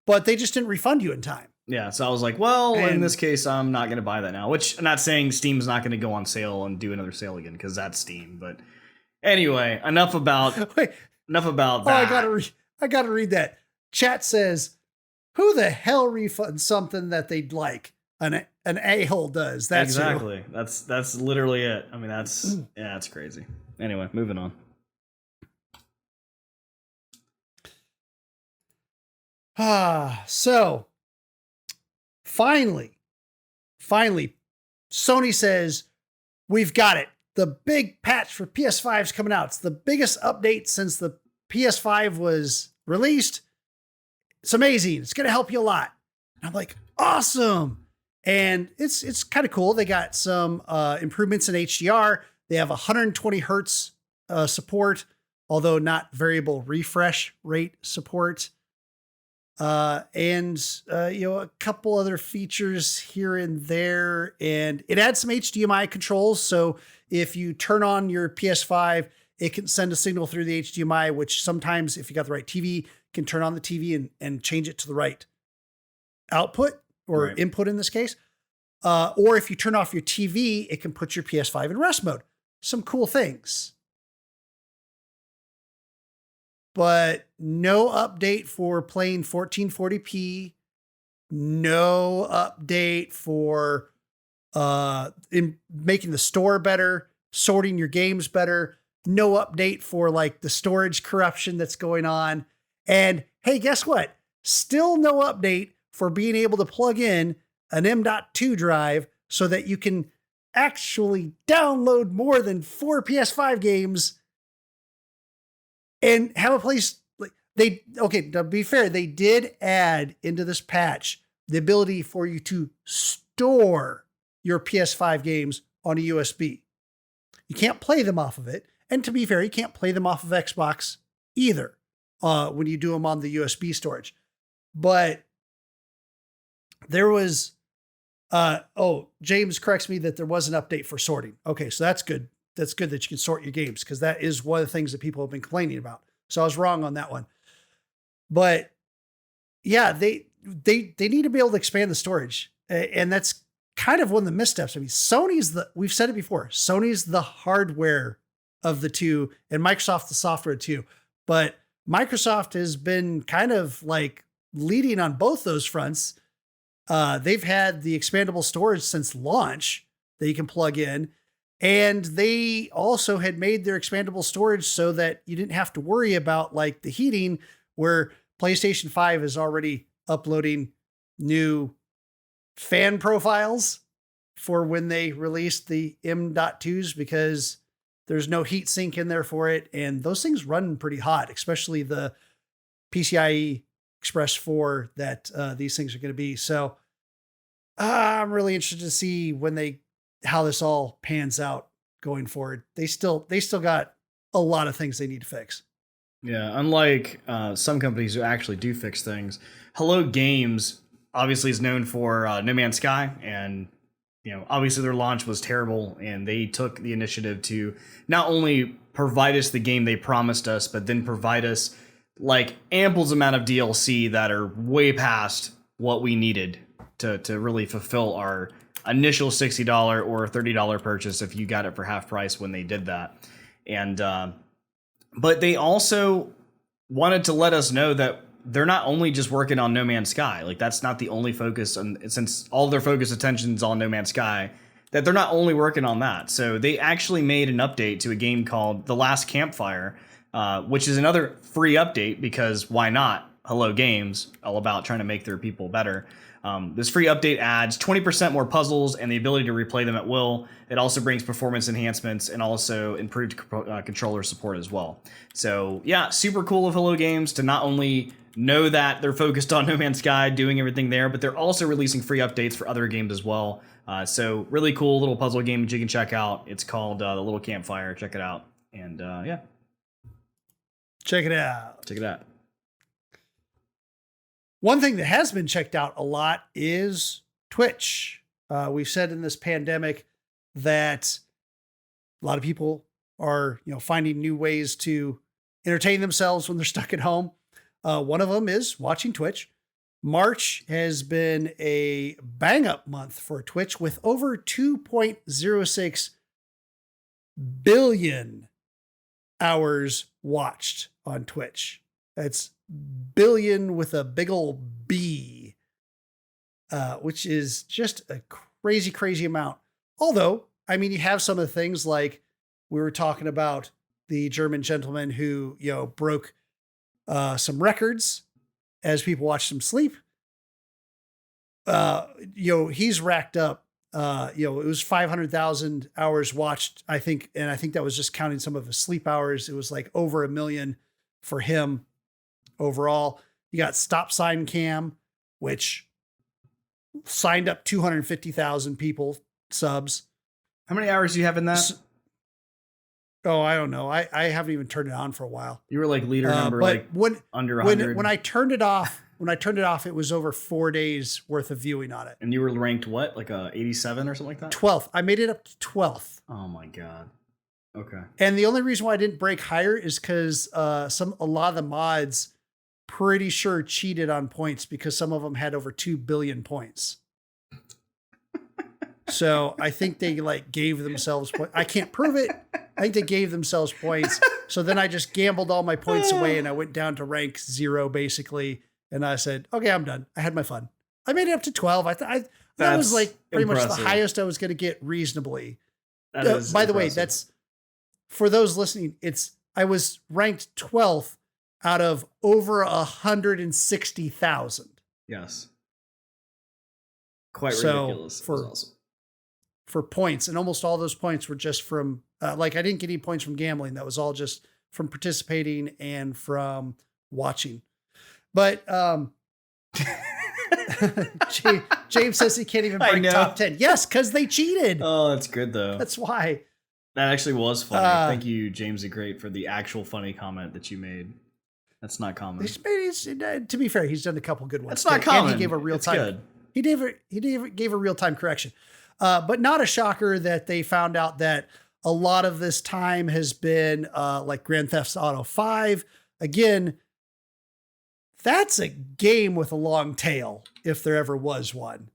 But they just didn't refund you in time. Yeah, so I was like, well, in this case, I'm not going to buy that now. Which I'm not saying Steam's not going to go on sale and do another sale again, because that's Steam. But anyway, enough about that. I gotta read that. Chat says, "Who the hell refunds something that they'd like?" An a-hole does. That's exactly. That's literally it. I mean, that's crazy. Anyway, moving on. So finally, Sony says, we've got it. The big patch for PS5 is coming out. It's the biggest update since the PS5 was released. It's amazing. It's going to help you a lot. And I'm like, awesome. And it's kind of cool. They got some improvements in HDR. They have 120 hertz support, although not variable refresh rate support. And a couple other features here and there, and it adds some HDMI controls. So if you turn on your PS5, it can send a signal through the HDMI, which sometimes, if you got the right TV, can turn on the TV and change it to the right output or input in this case. Or if you turn off your TV, it can put your PS5 in rest mode. Some cool things. But no update for playing 1440p. No update for in making the store better, sorting your games better. No update for like the storage corruption that's going on. And hey, guess what? Still no update for being able to plug in an M.2 drive so that you can actually download more than 4 PS5 games and have a place like to be fair, they did add into this patch the ability for you to store your PS5 games on a USB. You can't play them off of it. And to be fair, you can't play them off of Xbox either when you do them on the USB storage. But there was, James corrects me that there was an update for sorting. Okay, so that's good. That's good that you can sort your games, because that is one of the things that people have been complaining about. So I was wrong on that one. But yeah, they need to be able to expand the storage. And that's kind of one of the missteps. I mean, we've said it before, Sony's the hardware of the two and Microsoft the software too. But Microsoft has been kind of like leading on both those fronts. They've had the expandable storage since launch that you can plug in. And they also had made their expandable storage so that you didn't have to worry about like the heating, where PlayStation 5 is already uploading new fan profiles for when they released the M.2s, because there's no heat sink in there for it. And those things run pretty hot, especially the PCIe Express 4 that these things are going to be. So I'm really interested to see how this all pans out going forward. They still got a lot of things they need to fix. Yeah, unlike some companies who actually do fix things, Hello Games obviously is known for No Man's Sky, and obviously their launch was terrible, and they took the initiative to not only provide us the game they promised us, but then provide us like ample amount of DLC that are way past what we needed to really fulfill our initial $60 or $30 purchase if you got it for half price when they did that. And but they also wanted to let us know that they're not only just working on No Man's Sky. Like, that's not the only focus, and since all their focus attention's on No Man's Sky, that they're not only working on that. So they actually made an update to a game called The Last Campfire, which is another free update, because why not? Hello Games, all about trying to make their people better. This free update adds 20% more puzzles and the ability to replay them at will. It also brings performance enhancements and also improved controller support as well. So yeah, super cool of Hello Games to not only know that they're focused on No Man's Sky, doing everything there, but they're also releasing free updates for other games as well. So really cool little puzzle game that you can check out. It's called The Little Campfire. Check it out. And yeah. Check it out. Check it out. One thing that has been checked out a lot is Twitch. We've said in this pandemic that a lot of people are, finding new ways to entertain themselves when they're stuck at home. One of them is watching Twitch. March has been a bang up month for Twitch with over 2.06 billion hours watched on Twitch. That's billion with a big old B, which is just a crazy, crazy amount. Although, you have some of the things like we were talking about the German gentleman who, broke some records as people watched him sleep. He's racked up, it was 500,000 hours watched, I think. And I think that was just counting some of his sleep hours. It was like over 1 million for him overall. You got Stop Sign Cam, which signed up 250,000 people subs. How many hours do you have in that? Oh, I don't know. I haven't even turned it on for a while. You were like leader number, under 100. When I turned it off, it was over 4 days worth of viewing on it. And you were ranked what? Like 87 or something like that? 12th. I made it up to 12th. Oh my God. Okay. And the only reason why I didn't break higher is because a lot of the mods pretty sure cheated on points because some of them had over 2 billion points. So I think they gave themselves points. I can't prove it. I think they gave themselves points. So then I just gambled all my points away and I went down to rank 0 basically. And I said, okay, I'm done. I had my fun. I made it up to 12. That was pretty much the highest I was going to get reasonably. By the way, that's for those listening. I was ranked 12th out of over 160,000. Yes. Quite ridiculous. For points, and almost all those points were just from I didn't get any points from gambling. That was all just from participating and from watching. But James says he can't even break top 10. Yes, because they cheated. Oh, that's good though. That's why. That actually was funny. Thank you, James the Great, for the actual funny comment that you made. That's not common. To be fair, he's done a couple good ones. That's not common. And he gave a real time. Good. He gave a real time correction. But not a shocker that they found out that a lot of this time has been like Grand Theft Auto 5. Again, that's a game with a long tail, if there ever was one.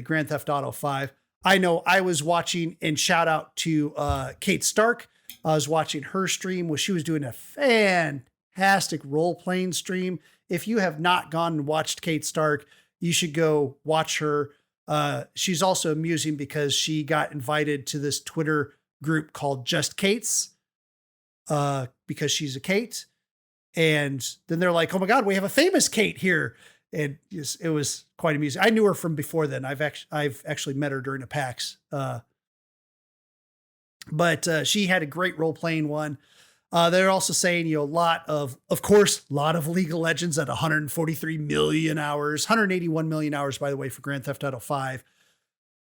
Grand Theft Auto 5. I know I was watching, and shout out to Kate Stark. I was watching her stream where she was doing a fantastic role-playing stream. If you have not gone and watched Kate Stark, you should go watch her. She's also amusing because she got invited to this Twitter group called Just Kate's because she's a Kate. And then they're like, oh my God, we have a famous Kate here. And it was quite amusing. I knew her from before then. I've actually met her during a PAX. But she had a great role-playing one. They're also saying, a lot of League of Legends at 143 million hours, 181 million hours, by the way, for Grand Theft Auto 5.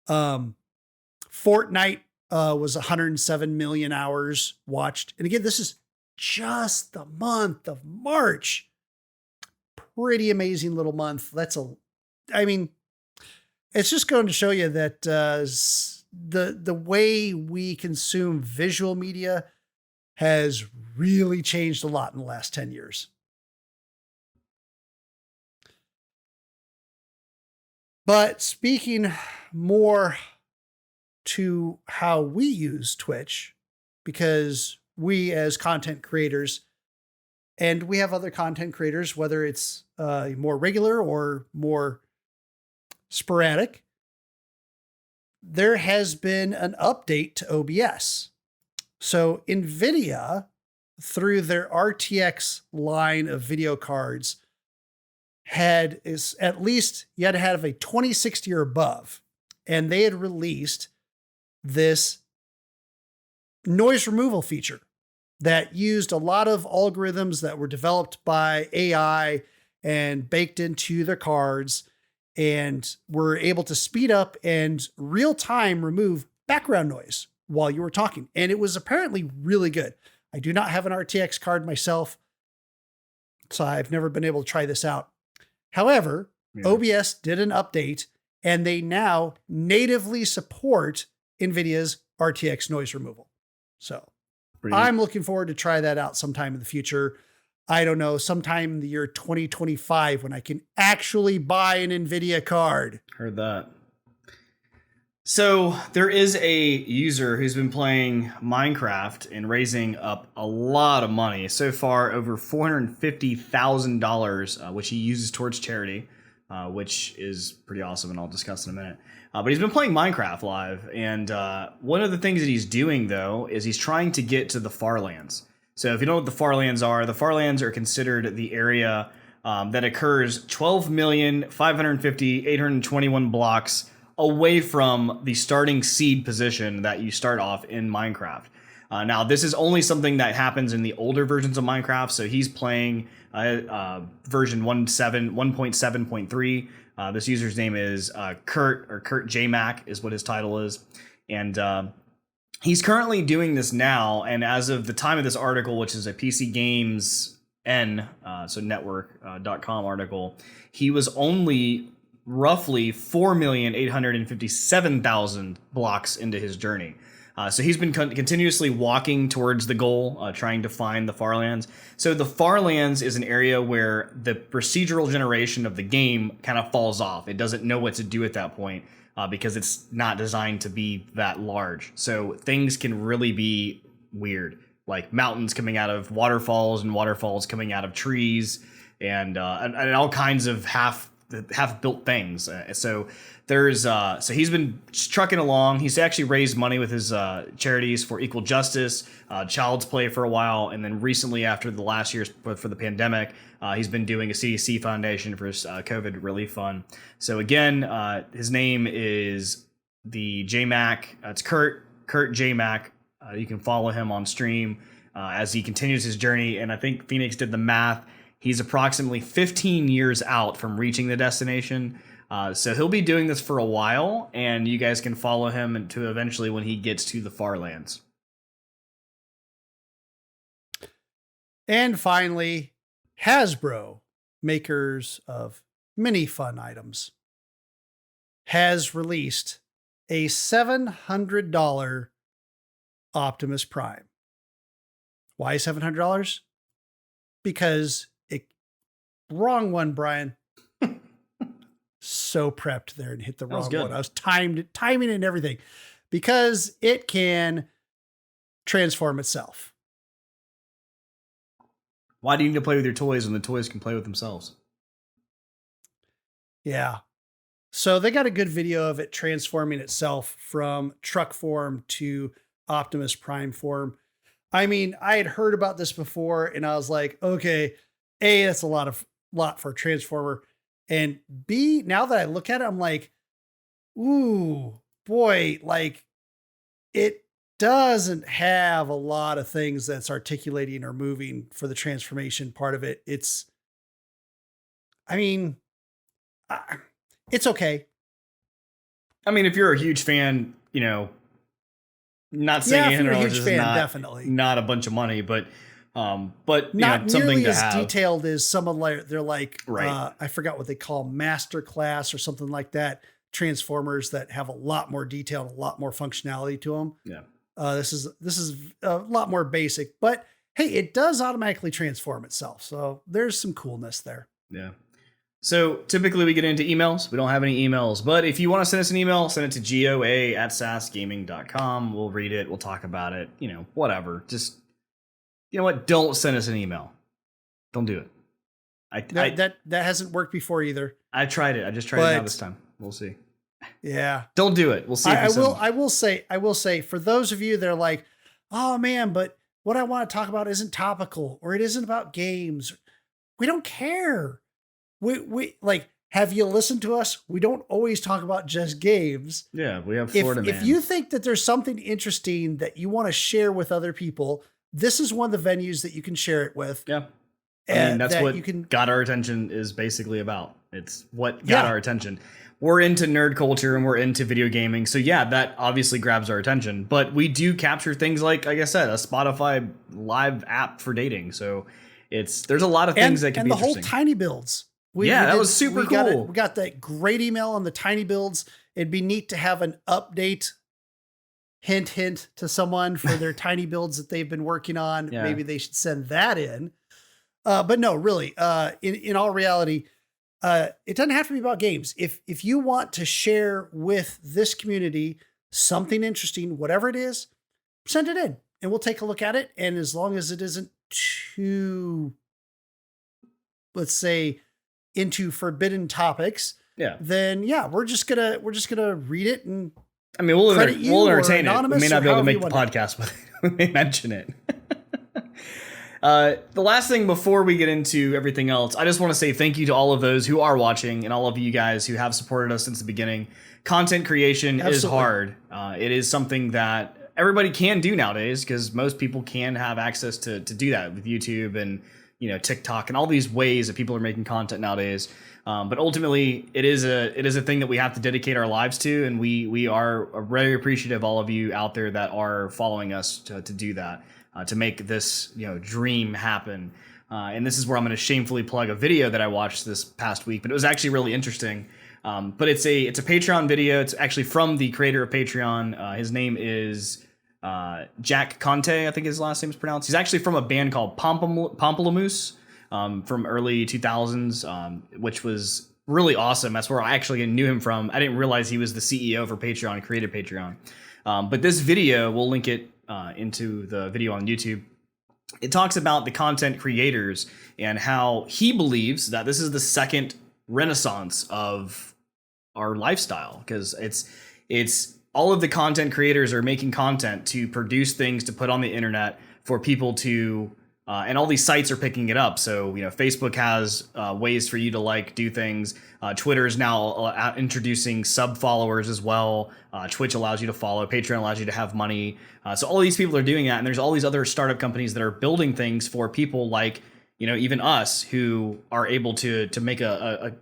Fortnite was 107 million hours watched. And again, this is just the month of March. Pretty amazing little month. It's just going to show you that the way we consume visual media has really changed a lot in the last 10 years. But speaking more to how we use Twitch, because we as content creators, and we have other content creators, whether it's more regular or more sporadic, there has been an update to OBS. So Nvidia, through their RTX line of video cards, is at least you had to have a 2060 or above. And they had released this noise removal feature that used a lot of algorithms that were developed by AI and baked into their cards, and were able to speed up and real time remove background noise while you were talking. And it was apparently really good. I do not have an RTX card myself, so I've never been able to try this out. However, OBS did an update, and they now natively support NVIDIA's RTX noise removal. So I'm looking forward to try that out sometime in the future. I don't know, sometime in the year 2025 when I can actually buy an NVIDIA card. Heard that. So there is a user who's been playing Minecraft and raising up a lot of money. So far, over $450,000, which he uses towards charity, which is pretty awesome, and I'll discuss in a minute. But he's been playing Minecraft live, and one of the things that he's doing, though, is he's trying to get to the Farlands. So if you know what the Farlands are considered the area that occurs 12,550,821 blocks away from the starting seed position that you start off in Minecraft. Now, this is only something that happens in the older versions of Minecraft, so he's playing version 1.7.3. This user's name is Kurt JMac is what his title is. And he's currently doing this now, and as of the time of this article, which is a PC Games N, so network.com article, he was only roughly 4,857,000 blocks into his journey. So he's been continuously walking towards the goal, trying to find the Farlands. So the Farlands is an area where the procedural generation of the game kind of falls off. It doesn't know what to do at that point because it's not designed to be that large. So things can really be weird, like mountains coming out of waterfalls and waterfalls coming out of trees, and all kinds of half-built things. So he's been trucking along. He's actually raised money with his charities for equal justice, Child's Play for a while, and then recently, after the last year's for the pandemic, he's been doing a CDC Foundation for his COVID relief fund. So again, his name is the JMac. It's Kurt JMac. You can follow him on stream as he continues his journey. And I think Phoenix did the math. He's approximately 15 years out from reaching the destination. So he'll be doing this for a while, and you guys can follow him until eventually when he gets to the Farlands. And finally, Hasbro, makers of many fun items, has released a $700 Optimus Prime. Why $700? Because wrong one, Brian. So prepped there and hit the wrong one. I was timing and everything, because it can transform itself. Why do you need to play with your toys when the toys can play with themselves? Yeah. So they got a good video of it transforming itself from truck form to Optimus Prime form. I mean, I had heard about this before, and I was like, okay, A, that's a lot for a transformer. And B, now that I look at it, I'm like, ooh, boy, like it doesn't have a lot of things that's articulating or moving for the transformation part of it. It's okay. I mean, if you're a huge fan, not saying $800 is definitely not a bunch of money, but not something nearly to as have. Detailed as someone like they're like, right. I forgot what they call Masterclass or something like that. Transformers that have a lot more detail and a lot more functionality to them. Yeah. This is a lot more basic, but hey, it does automatically transform itself. So there's some coolness there. Yeah. So typically we get into emails. We don't have any emails, but if you want to send us an email, send it to goa@sasgaming.com. We'll read it. We'll talk about it. Whatever. Just, you know what? Don't send us an email. Don't do it. That hasn't worked before either. I tried it. I just tried it now this time. We'll see. Yeah. Don't do it. We'll see. I will say for those of you that are like, oh man, but what I want to talk about isn't topical or it isn't about games. We don't care. we like, have you listened to us? We don't always talk about just games. Yeah, we have Florida Man. If you think that there's something interesting that you want to share with other people, this is one of the venues that you can share it with. Yeah. I mean, that's that what you can, Got Our Attention is basically about. It's what got our attention. We're into nerd culture and we're into video gaming. So yeah, that obviously grabs our attention. But we do capture things like I said, a Spotify live app for dating. So there's a lot of things that can be interesting. And the whole tiny builds. That was super cool. We got that great email on the tiny builds. It'd be neat to have an update, hint to someone for their tiny builds that they've been working on. Yeah. Maybe they should send that in. But no, really, in all reality, it doesn't have to be about games. If you want to share with this community something interesting, whatever it is, send it in and we'll take a look at it. And as long as it isn't too, let's say, into forbidden topics, then we're just gonna read it, and I mean we'll entertain it. We may not be able to make the podcast, but we may mention it. The last thing before we get into everything else, I just want to say thank you to all of those who are watching and all of you guys who have supported us since the beginning. Content creation is hard. It is something that everybody can do nowadays because most people can have access to do that with YouTube and TikTok and all these ways that people are making content nowadays. But ultimately, it is a thing that we have to dedicate our lives to, and we are very appreciative of all of you out there that are following us to do that. To make this dream happen. And this is where I'm going to shamefully plug a video that I watched this past week, but it was actually really interesting. But it's a Patreon video. It's actually from the creator of Patreon. His name is Jack Conte, I think his last name is pronounced. He's actually from a band called Pomplamoose from early 2000s, which was really awesome. That's where I actually knew him from. I didn't realize he was the CEO for Patreon, created Patreon. But this video, we'll link it into the video on YouTube. It talks about the content creators and how he believes that this is the second renaissance of our lifestyle, because it's all of the content creators are making content to produce things to put on the internet for people to and all these sites are picking it up. So, Facebook has ways for you to do things. Twitter is now introducing sub followers as well. Twitch allows you to follow. Patreon allows you to have money. So all these people are doing that. And there's all these other startup companies that are building things for people like, even us who are able to make a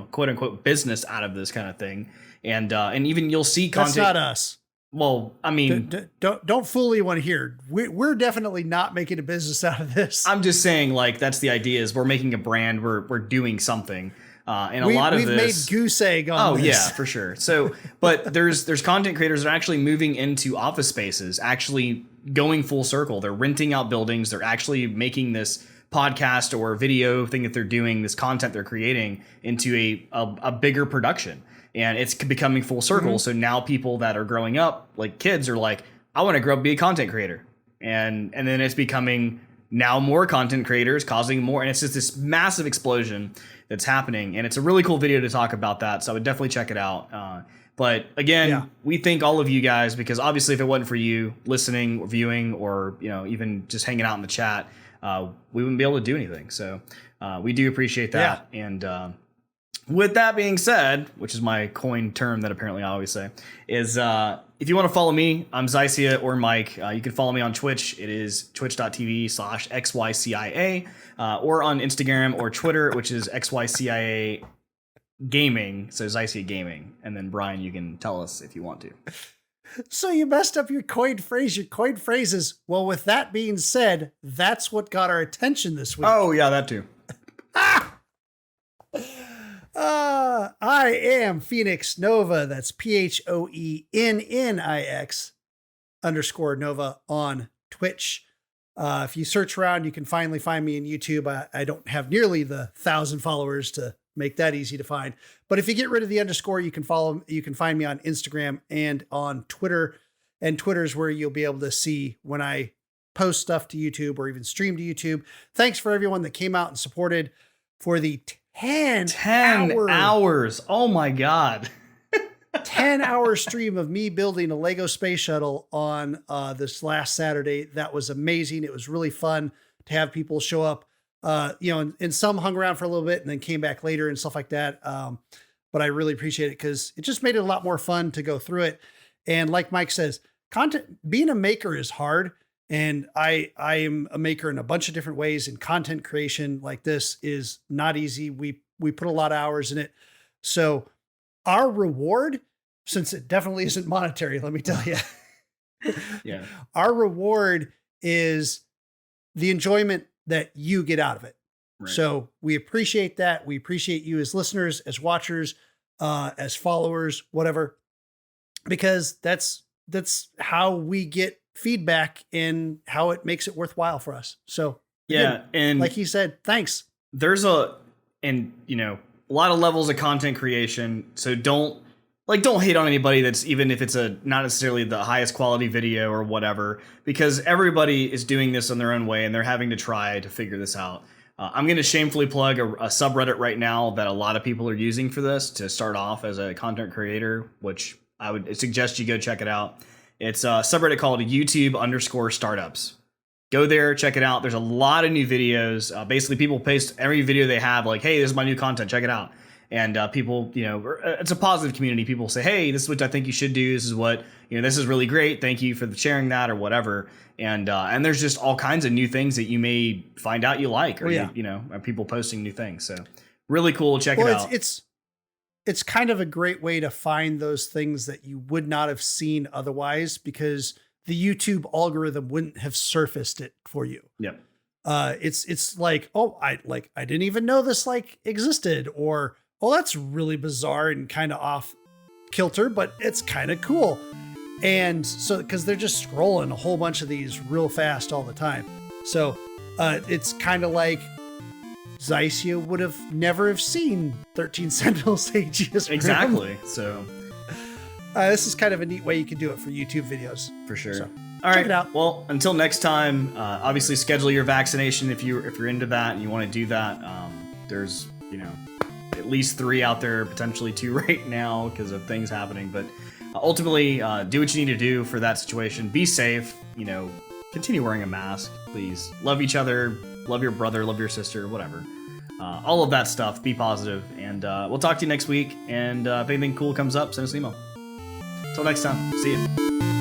quote unquote business out of this kind of thing. And even you'll see content. That's not us. Well, I mean, don't fool anyone here. We're definitely not making a business out of this. I'm just saying, that's the idea. Is we're making a brand. We're doing something. And we've made goose egg on this. Oh yeah, for sure. So, but there's content creators that are actually moving into office spaces, actually going full circle. They're renting out buildings. They're actually making this podcast or video thing that they're doing, this content they're creating, into a bigger production. And it's becoming full circle. Mm-hmm. So now people that are growing up, like kids, are like, I want to grow up, be a content creator. And then it's becoming now more content creators causing more. And it's just this massive explosion that's happening. And it's a really cool video to talk about that. So I would definitely check it out. But again, we thank all of you guys, because obviously if it wasn't for you listening or viewing or, even just hanging out in the chat, we wouldn't be able to do anything. So we do appreciate that. Yeah. And with that being said, which is my coined term that apparently I always say, is if you want to follow me, I'm Zycia or Mike. You can follow me on Twitch. It is twitch.tv/XYCIA, or on Instagram or Twitter, which is XYCIA Gaming. So Zycia Gaming. And then Brian, you can tell us if you want to. So you messed up your coined phrase. Your coined phrase is, well, with that being said, that's what got our attention this week. Oh, yeah, that too. I am Phoenix Nova. That's PHOENNIX_Nova on Twitch. If you search around, you can finally find me in YouTube. I don't have nearly the 1,000 followers to make that easy to find. But if you get rid of the underscore, you can find me on Instagram and on Twitter. And Twitter's where you'll be able to see when I post stuff to YouTube or even stream to YouTube. Thanks for everyone that came out and supported for the 10 hours. Oh my God. 10-hour stream of me building a Lego space shuttle on this last Saturday. That was amazing. It was really fun to have people show up And some hung around for a little bit and then came back later and stuff like that. But I really appreciate it because it just made it a lot more fun to go through it. And like Mike says, being a maker is hard. And I am a maker in a bunch of different ways, and content creation like this is not easy. We put a lot of hours in it. So our reward, since it definitely isn't monetary, let me tell you, Yeah, our reward is the enjoyment that you get out of it. right. So we appreciate that. We appreciate you as listeners, as watchers, as followers, whatever, because that's how we get feedback and how it makes it worthwhile for us. So Yeah, and like he said, thanks. there's a lot of levels of content creation. So don't hate on anybody that's, even if it's not necessarily the highest quality video or whatever, because everybody is doing this in their own way and they're having to try to figure this out. I'm going to shamefully plug a subreddit right now that a lot of people are using for this to start off as a content creator, which I would suggest you go check it out. It's a subreddit called YouTube_startups. Go there, check it out. There's a lot of new videos. Basically, people post every video they have, like, hey, this is my new content, check it out. And people, it's a positive community. People say, hey, this is what I think you should do. This is what, this is really great. Thank you for sharing that or whatever. And there's just all kinds of new things that you may find out you like, or, are people posting new things. So really cool. Check it out. It's kind of a great way to find those things that you would not have seen otherwise, because the YouTube algorithm wouldn't have surfaced it for you. Yep. It's like, oh, I didn't even know this existed, or, oh, that's really bizarre and kind of off kilter, but it's kind of cool. And so, because they're just scrolling a whole bunch of these real fast all the time. So it's kind of like Zycia would have never have seen 13 Sentinels Aegis Rim. Exactly. So this is kind of a neat way you can do it for YouTube videos. For sure. So, all right. check it out. Well, until next time, obviously schedule your vaccination if you're into that and you want to do that. There's at least 3 out there, potentially 2 right now because of things happening. But ultimately, do what you need to do for that situation. Be safe. Continue wearing a mask, please. Love each other. Love your brother. Love your sister. Whatever. All of that stuff. Be positive. And we'll talk to you next week. And if anything cool comes up, send us an email. Until next time. See you.